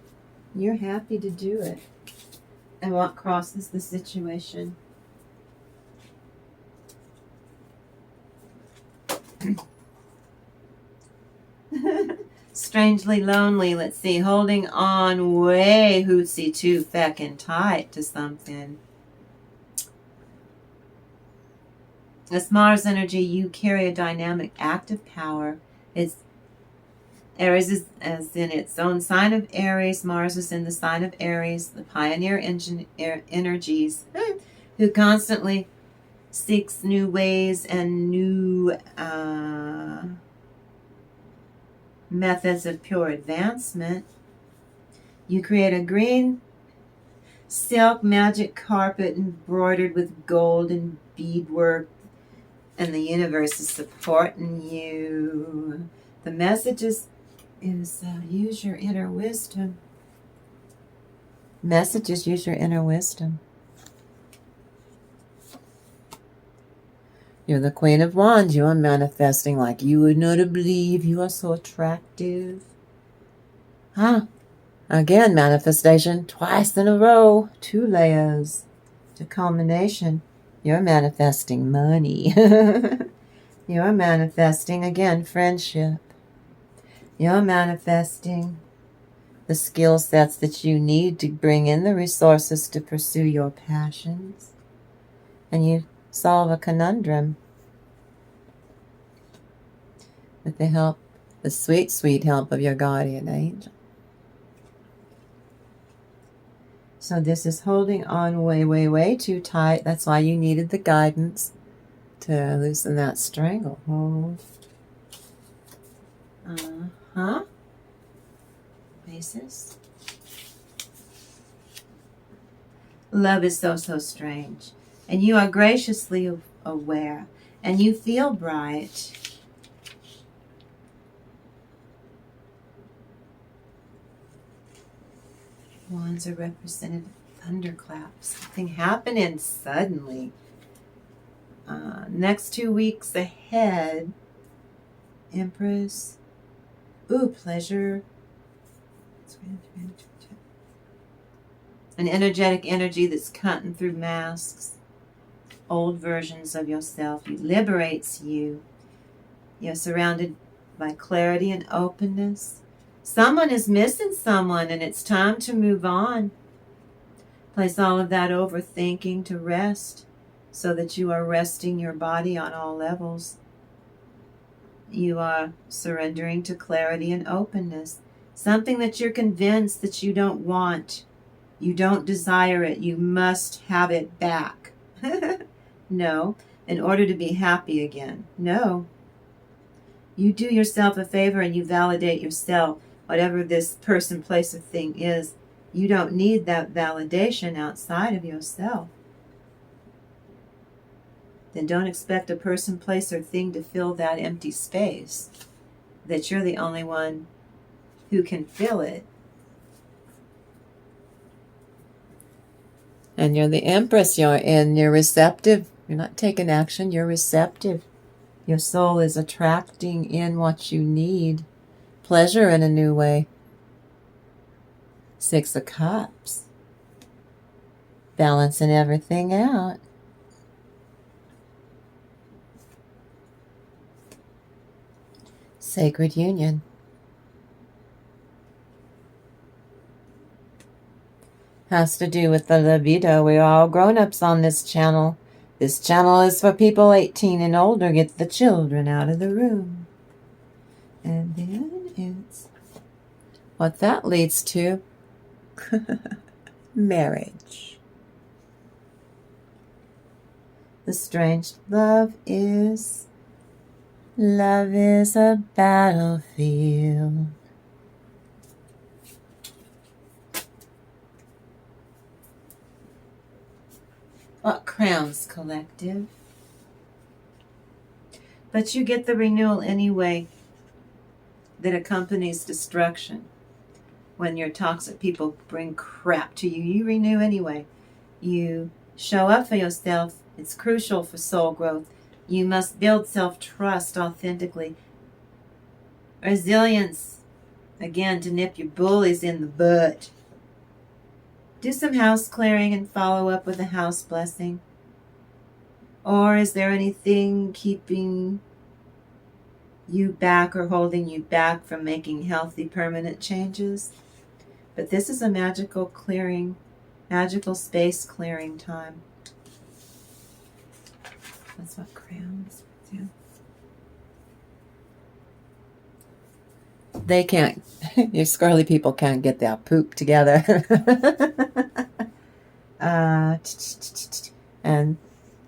You're happy to do it. And what crosses the situation? Strangely lonely. Let's see. Holding on way hootsy too feckin' tight to something. As Mars energy, you carry a dynamic, active power. It's Aries is as in its own sign of Aries. Mars is in the sign of Aries, the pioneer energies who constantly seeks new ways and new methods of pure advancement. You create a green silk magic carpet embroidered with gold and beadwork, and the universe is supporting you. The message is use your inner wisdom. Messages, use your inner wisdom. You're the Queen of Wands. You are manifesting like you would not believe. You are so attractive. Again, manifestation twice in a row. 2 layers to culmination. You're manifesting money. You're manifesting, again, friendship. You're manifesting the skill sets that you need to bring in the resources to pursue your passions. And you solve a conundrum with the help, the sweet, sweet help of your guardian angel. So this is holding on way, way, way too tight. That's why you needed the guidance to loosen that stranglehold. Basis. Love is so, so strange. And you are graciously aware. And you feel bright. Wands are represented thunderclaps. Something happening suddenly. Next 2 weeks ahead. Empress. Ooh, pleasure. An energetic energy that's cutting through masks. Old versions of yourself. It liberates you. You're surrounded by clarity and openness. Someone is missing someone, and it's time to move on. Place all of that overthinking to rest so that you are resting your body on all levels. You are surrendering to clarity and openness. Something that you're convinced that you don't want. You don't desire it. You must have it back. No, in order to be happy again. No. You do yourself a favor and you validate yourself. Whatever this person, place, or thing is, you don't need that validation outside of yourself. Then don't expect a person, place, or thing to fill that empty space. That you're the only one who can fill it. And you're the Empress. You're receptive. You're not taking action. You're receptive. Your soul is attracting in what you need. Pleasure in a new way. 6 of Cups. Balancing everything out. Sacred union. Has to do with the libido. We're all grown-ups on this channel. This channel is for people 18 and older. Get the children out of the room. And then it's what that leads to. Marriage. The strange love is a battlefield. What crowns, collective? But you get the renewal anyway that accompanies destruction. When your toxic people bring crap to you, you renew anyway. You show up for yourself. It's crucial for soul growth. You must build self-trust authentically. Resilience, again, to nip your bullies in the butt. Do some house clearing and follow up with a house blessing. Or is there anything keeping you back or holding you back from making healthy, permanent changes? But this is a magical clearing, magical space clearing time. That's what crowns do. They can't, your squirrely people can't get their poop together. And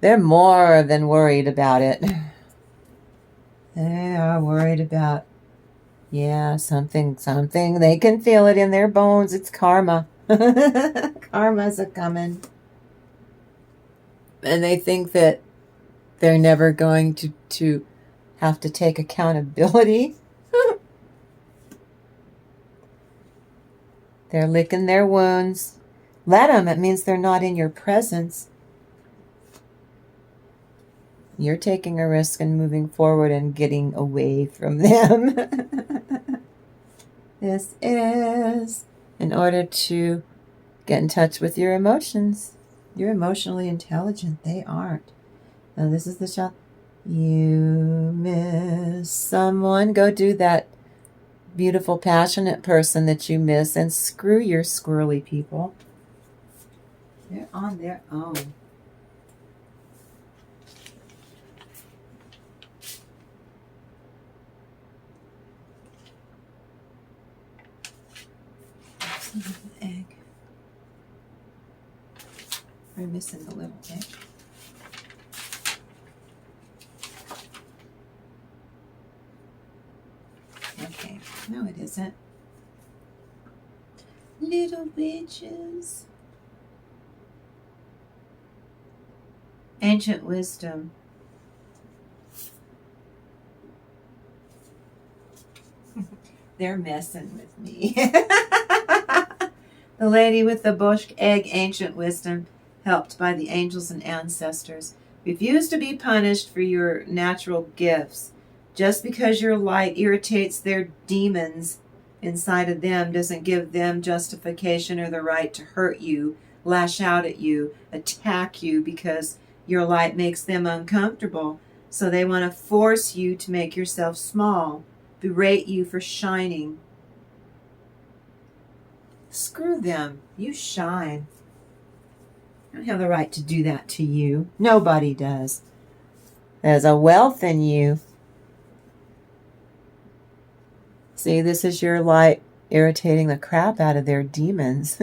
they're more than worried about it. They are worried about, yeah, something. They can feel it in their bones. It's karma. Karma's a-coming. And they think that they're never going to have to take accountability. They're licking their wounds. Let them. It means they're not in your presence. You're taking a risk and moving forward and getting away from them. This is in order to get in touch with your emotions. You're emotionally intelligent. They aren't. Now this is the shot. You miss someone. Go do that beautiful, passionate person that you miss and screw your squirrely people. They're on their own. Egg. We're missing the little egg. Okay, no it isn't. Little bitches. Ancient wisdom. They're messing with me. The lady with the bush egg, ancient wisdom, helped by the angels and ancestors. Refuse to be punished for your natural gifts. Just because your light irritates their demons inside of them doesn't give them justification or the right to hurt you, lash out at you, attack you because your light makes them uncomfortable. So they want to force you to make yourself small, berate you for shining. Screw them. You shine. I don't have the right to do that to you. Nobody does. There's a wealth in you. See, this is your light irritating the crap out of their demons.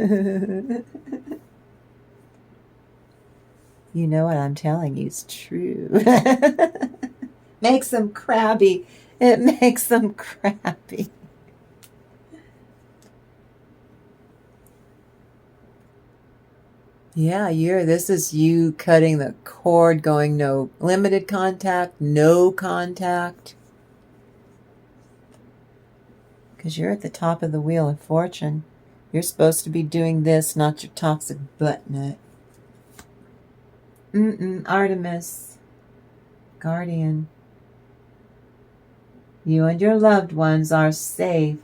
You know what I'm telling you is true. Makes them crabby. It makes them crabby. Yeah, this is you cutting the cord, going no limited contact, no contact. Because you're at the top of the wheel of fortune. You're supposed to be doing this, not your toxic butt nut. Artemis, guardian. You and your loved ones are safe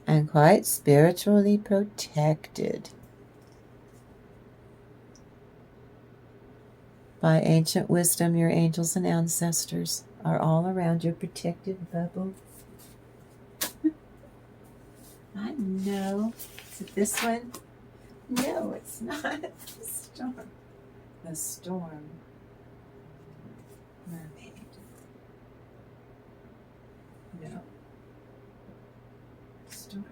and quite spiritually protected by ancient wisdom. Your angels and ancestors are all around your protective bubble. I know. Is it this one? No, it's not. The storm. The storm. Mermaid. No. Storm.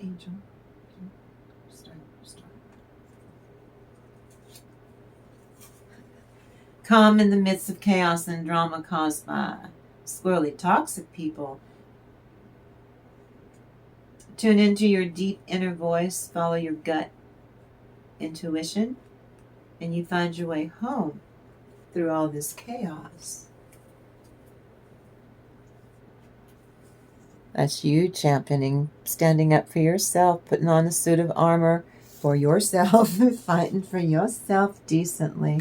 Angel. Storm. Calm in the midst of chaos and drama caused by squirrely toxic people. Tune into your deep inner voice, follow your gut intuition, and you find your way home through all this chaos. That's you championing, standing up for yourself, putting on a suit of armor for yourself, fighting for yourself decently.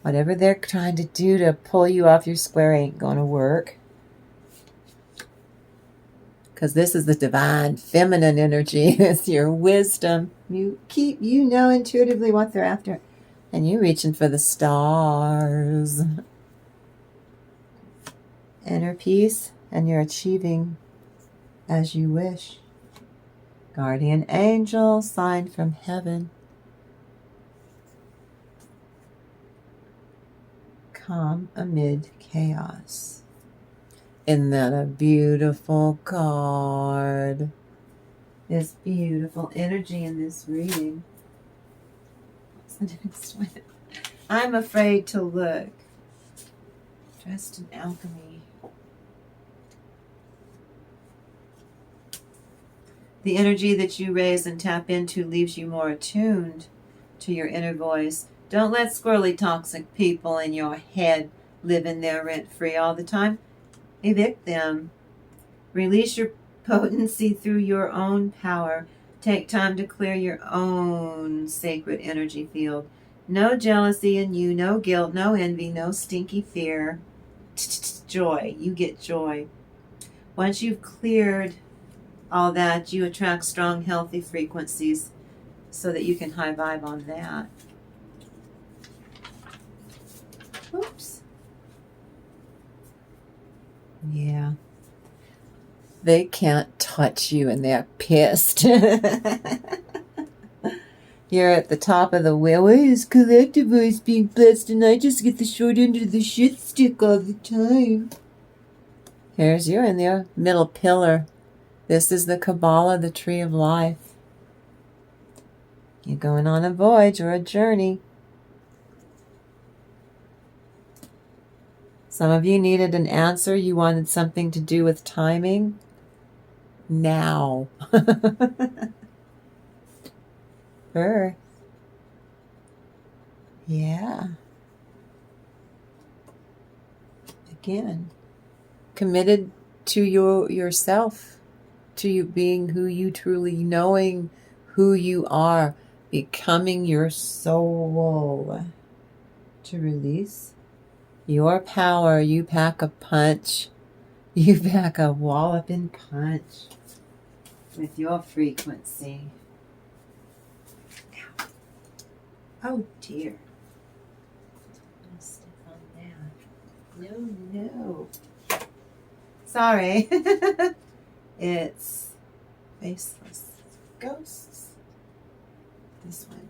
Whatever they're trying to do to pull you off your square ain't going to work. Because this is the divine feminine energy. It's your wisdom. You know intuitively what they're after. And you're reaching for the stars. Inner peace. And you're achieving as you wish. Guardian angel, sign from heaven. Calm amid chaos. Isn't that a beautiful card? There's beautiful energy in this reading. What's the next one? I'm afraid to look. Dressed in alchemy. The energy that you raise and tap into leaves you more attuned to your inner voice. Don't let squirrely toxic people in your head live in there rent-free all the time. Evict them. Release your potency through your own power. Take time to clear your own sacred energy field. No jealousy in you, no guilt, no envy, no stinky fear. Joy. You get joy. Once you've cleared all that, you attract strong, healthy frequencies so that you can high vibe on that. Oops. Yeah. They can't touch you and they're pissed. You're at the top of the wheel. Why is collective voice being blessed and I just get the short end of the shit stick all the time? You're in the middle pillar. This is the Kabbalah, the tree of life. You're going on a voyage or a journey. Some of you needed an answer. You wanted something to do with timing. Now. Birth. Yeah. Again, committed to yourself, to you being who you truly, knowing who you are, becoming your soul. To release your power, you pack a punch. You pack a walloping punch with your frequency. Ow. Oh dear. I'll step on that. No. Sorry. It's faceless ghosts. This one.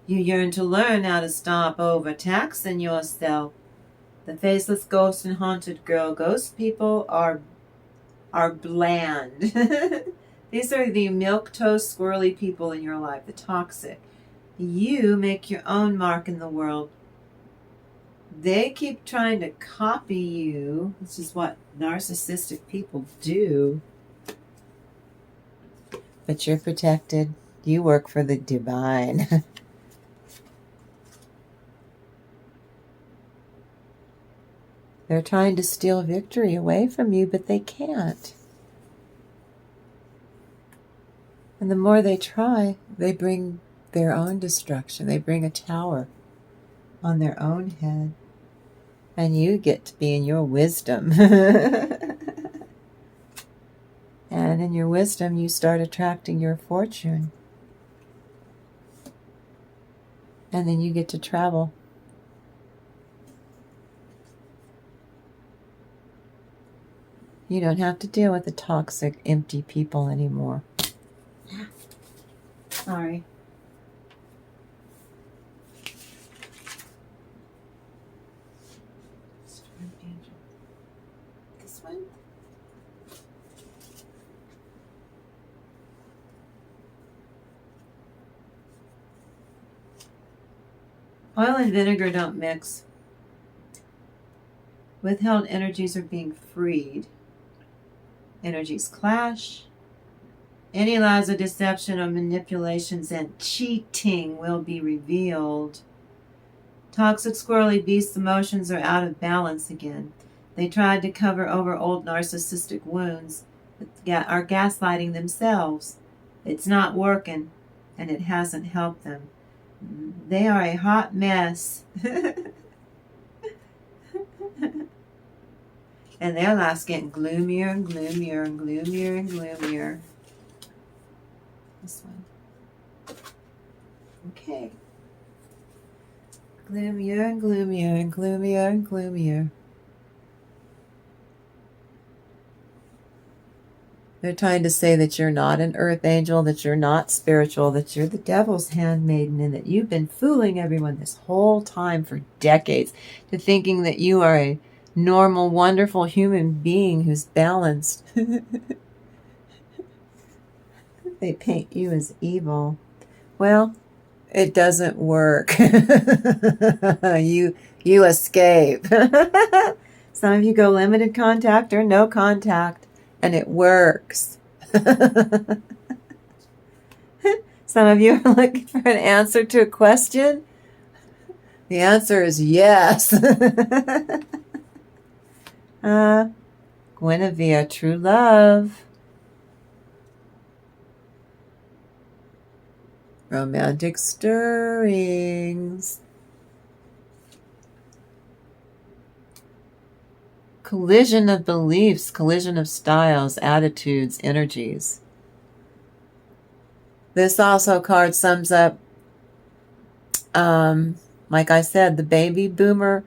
You yearn to learn how to stop overtaxing yourself. The faceless ghost and haunted girl ghost people are bland. These are the milquetoast squirrely people in your life, the toxic. You make your own mark in the world. They keep trying to copy you. This is what narcissistic people do. But you're protected. You work for the divine. They're trying to steal victory away from you, but they can't. And the more they try, they bring their own destruction. They bring a tower on their own head. And you get to be in your wisdom. And in your wisdom, you start attracting your fortune. And then you get to travel. You don't have to deal with the toxic, empty people anymore. Sorry. This one? Oil and vinegar don't mix. Withheld energies are being freed. Energies clash. Any lies of deception or manipulations and cheating will be revealed. Toxic squirrely beasts' emotions are out of balance again. They tried to cover over old narcissistic wounds, but are gaslighting themselves. It's not working, and it hasn't helped them. They are a hot mess. And their life's getting gloomier and gloomier and gloomier and gloomier. This one. Okay. Gloomier and gloomier and gloomier and gloomier. They're trying to say that you're not an earth angel, that you're not spiritual, that you're the devil's handmaiden, and that you've been fooling everyone this whole time for decades to thinking that you are a normal, wonderful human being who's balanced. They paint you as evil. Well, it doesn't work. You escape. Some of you go limited contact or no contact, and it works. Some of you are looking for an answer to a question. The answer is yes. Guinevere, true love. Romantic stirrings. Collision of beliefs, collision of styles, attitudes, energies. This also card sums up, like I said, the baby boomer.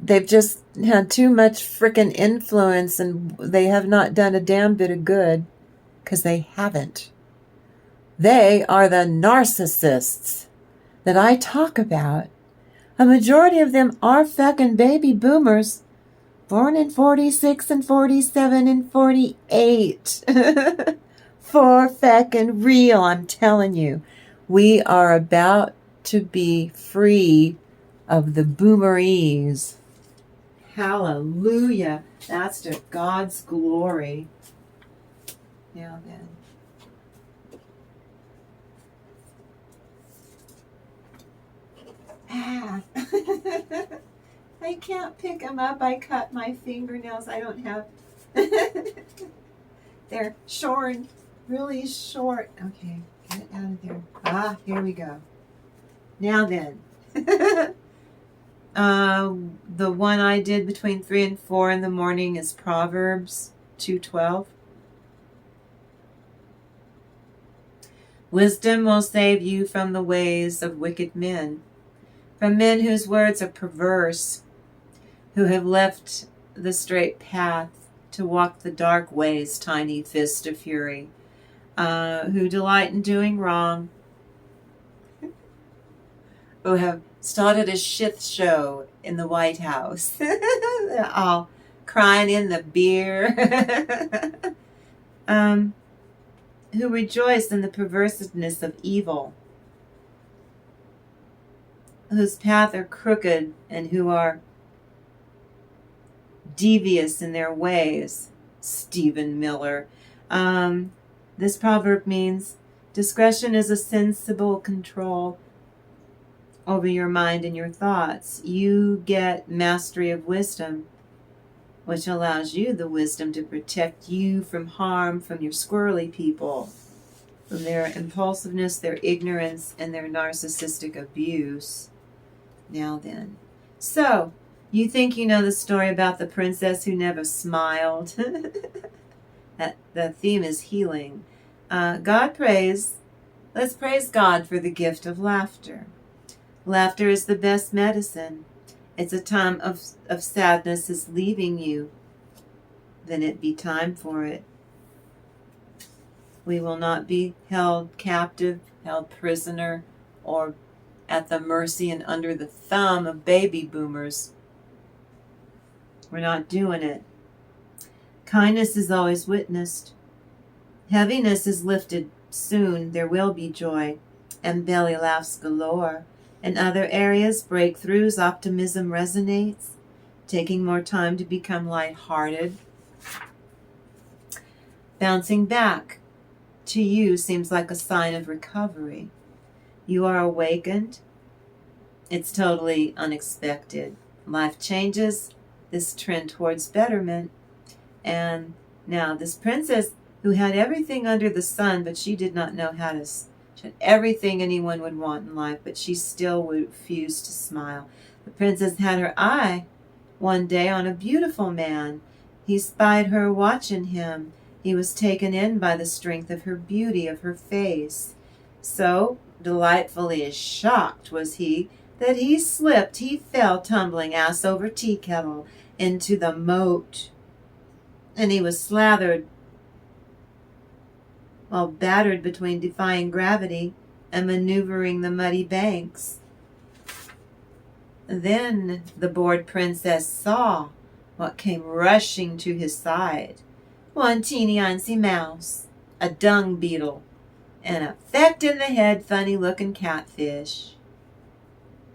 They've just had too much frickin' influence, and they have not done a damn bit of good because they haven't. They are the narcissists that I talk about. A majority of them are feckin' baby boomers, born in 46 and 47 and 48. For feckin' real, I'm telling you. We are about to be free of the boomeries. Hallelujah. That's to God's glory. Now then. Ah. I can't pick them up. I cut my fingernails. I don't have... They're short, really short. Okay, get it out of there. Ah, here we go. Now then. The one I did between 3 and 4 in the morning is Proverbs 2:12. Wisdom will save you from the ways of wicked men, from men whose words are perverse, who have left the straight path to walk the dark ways, tiny fist of fury, who delight in doing wrong, who have started a shit show in the White House. They're all crying in the beer. Who rejoice in the perverseness of evil, whose path are crooked and who are devious in their ways. Stephen Miller. This proverb means discretion is a sensible control over your mind and your thoughts. You get mastery of wisdom, which allows you the wisdom to protect you from harm from your squirrely people, from their impulsiveness, their ignorance, and their narcissistic abuse. Now then. So, you think you know the story about the princess who never smiled? The theme is healing. God praise. Let's praise God for the gift of laughter. Laughter is the best medicine. It's a time of sadness is leaving you. Then it be time for it. We will not be held captive, held prisoner, or at the mercy and under the thumb of baby boomers. We're not doing it. Kindness is always witnessed. Heaviness is lifted soon. There will be joy and belly laughs galore. In other areas, breakthroughs, optimism resonates, taking more time to become lighthearted. Bouncing back to you seems like a sign of recovery. You are awakened. It's totally unexpected. Life changes, this trend towards betterment. And now this princess who had everything under the sun, but she did not know how to... She had everything anyone would want in life, but she still refused to smile. The princess had her eye one day on a beautiful man. He spied her watching him. He was taken in by the strength of her beauty, of her face. So delightfully shocked was he that he slipped. He fell tumbling ass over tea kettle into the moat. And he was slathered, while battered between defying gravity and maneuvering the muddy banks. Then the bored princess saw what came rushing to his side. One teeny-incy mouse, a dung beetle, and a Feck in the head funny-looking catfish.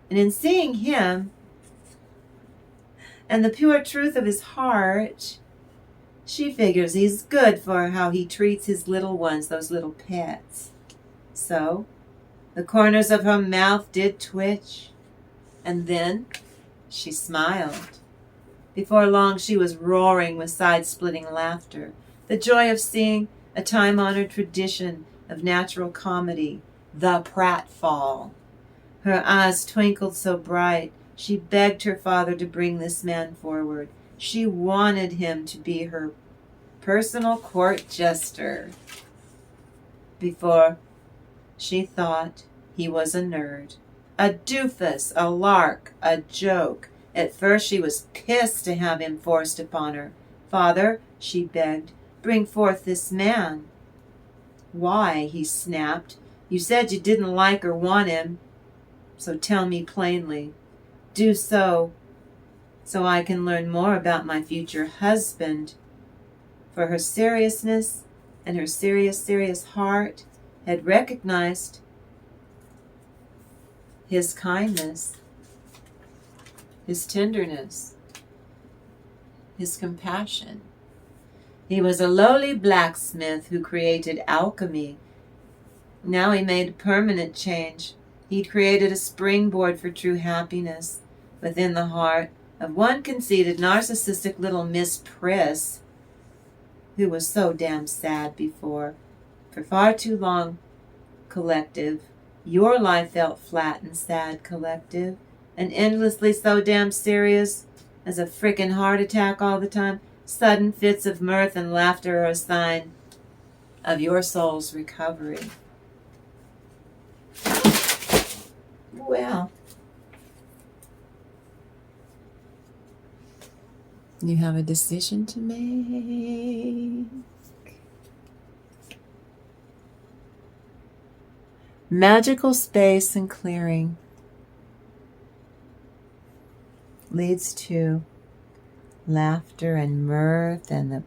And in seeing him and the pure truth of his heart, she figures he's good for how he treats his little ones, those little pets. So the corners of her mouth did twitch, and then she smiled. Before long she was roaring with side-splitting laughter, the joy of seeing a time-honored tradition of natural comedy, the pratfall. Her eyes twinkled so bright, she begged her father to bring this man forward. She wanted him to be her personal court jester. Before she thought he was a nerd, a doofus, a lark, a joke. At first she was pissed to have him forced upon her. Father, she begged, bring forth this man. Why? He snapped. You said you didn't like or want him, so tell me plainly. Do so I can learn more about my future husband. For her seriousness and her serious heart had recognized his kindness, his tenderness, his compassion. He was a lowly blacksmith who created alchemy. Now he made a permanent change. He'd created a springboard for true happiness, within the heart of one conceited, narcissistic little Miss Priss, who was so damn sad before. For far too long, collective, your life felt flat and sad, collective, and endlessly so damn serious as a frickin' heart attack all the time. Sudden fits of mirth and laughter are a sign of your soul's recovery. Well, you have a decision to make. Magical space and clearing leads to laughter and mirth, and the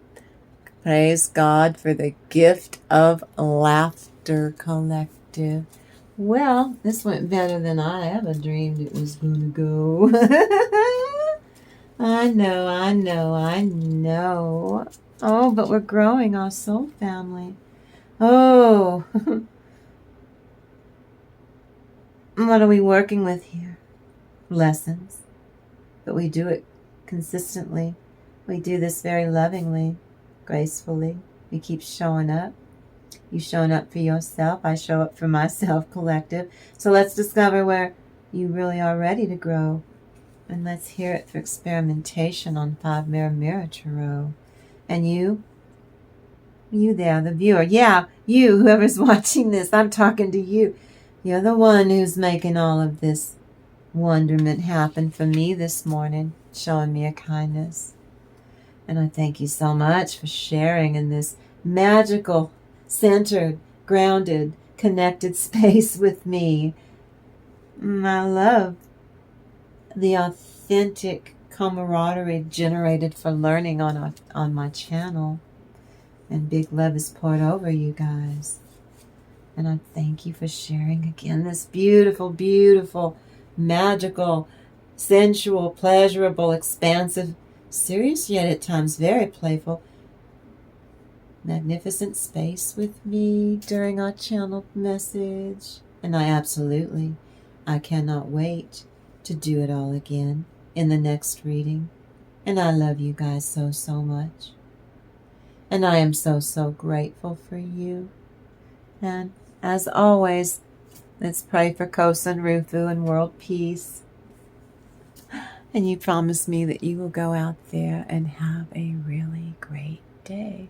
praise God for the gift of laughter, collective. Well, this went better than I ever dreamed it was going to go. I know. Oh, but we're growing, our soul family. Oh. What are we working with here? Lessons. But we do it consistently. We do this very lovingly, gracefully. We keep showing up. You showing up for yourself. I show up for myself, collective. So let's discover where you really are ready to grow. And let's hear it for experimentation on 5 Mirror Tarot. And you there, the viewer. Yeah, you, whoever's watching this, I'm talking to you. You're the one who's making all of this wonderment happen for me this morning, showing me a kindness. And I thank you so much for sharing in this magical, centered, grounded, connected space with me. I love the authentic camaraderie generated for learning on my channel. And big love is poured over you guys. And I thank you for sharing again this beautiful, beautiful, magical, sensual, pleasurable, expansive, serious yet at times very playful, magnificent space with me during our channeled message. And I cannot wait to do it all again in the next reading. And I love you guys so, so much. And I am so, so grateful for you. And as always, let's pray for Kosa and Rufu and world peace. And you promise me that you will go out there and have a really great day.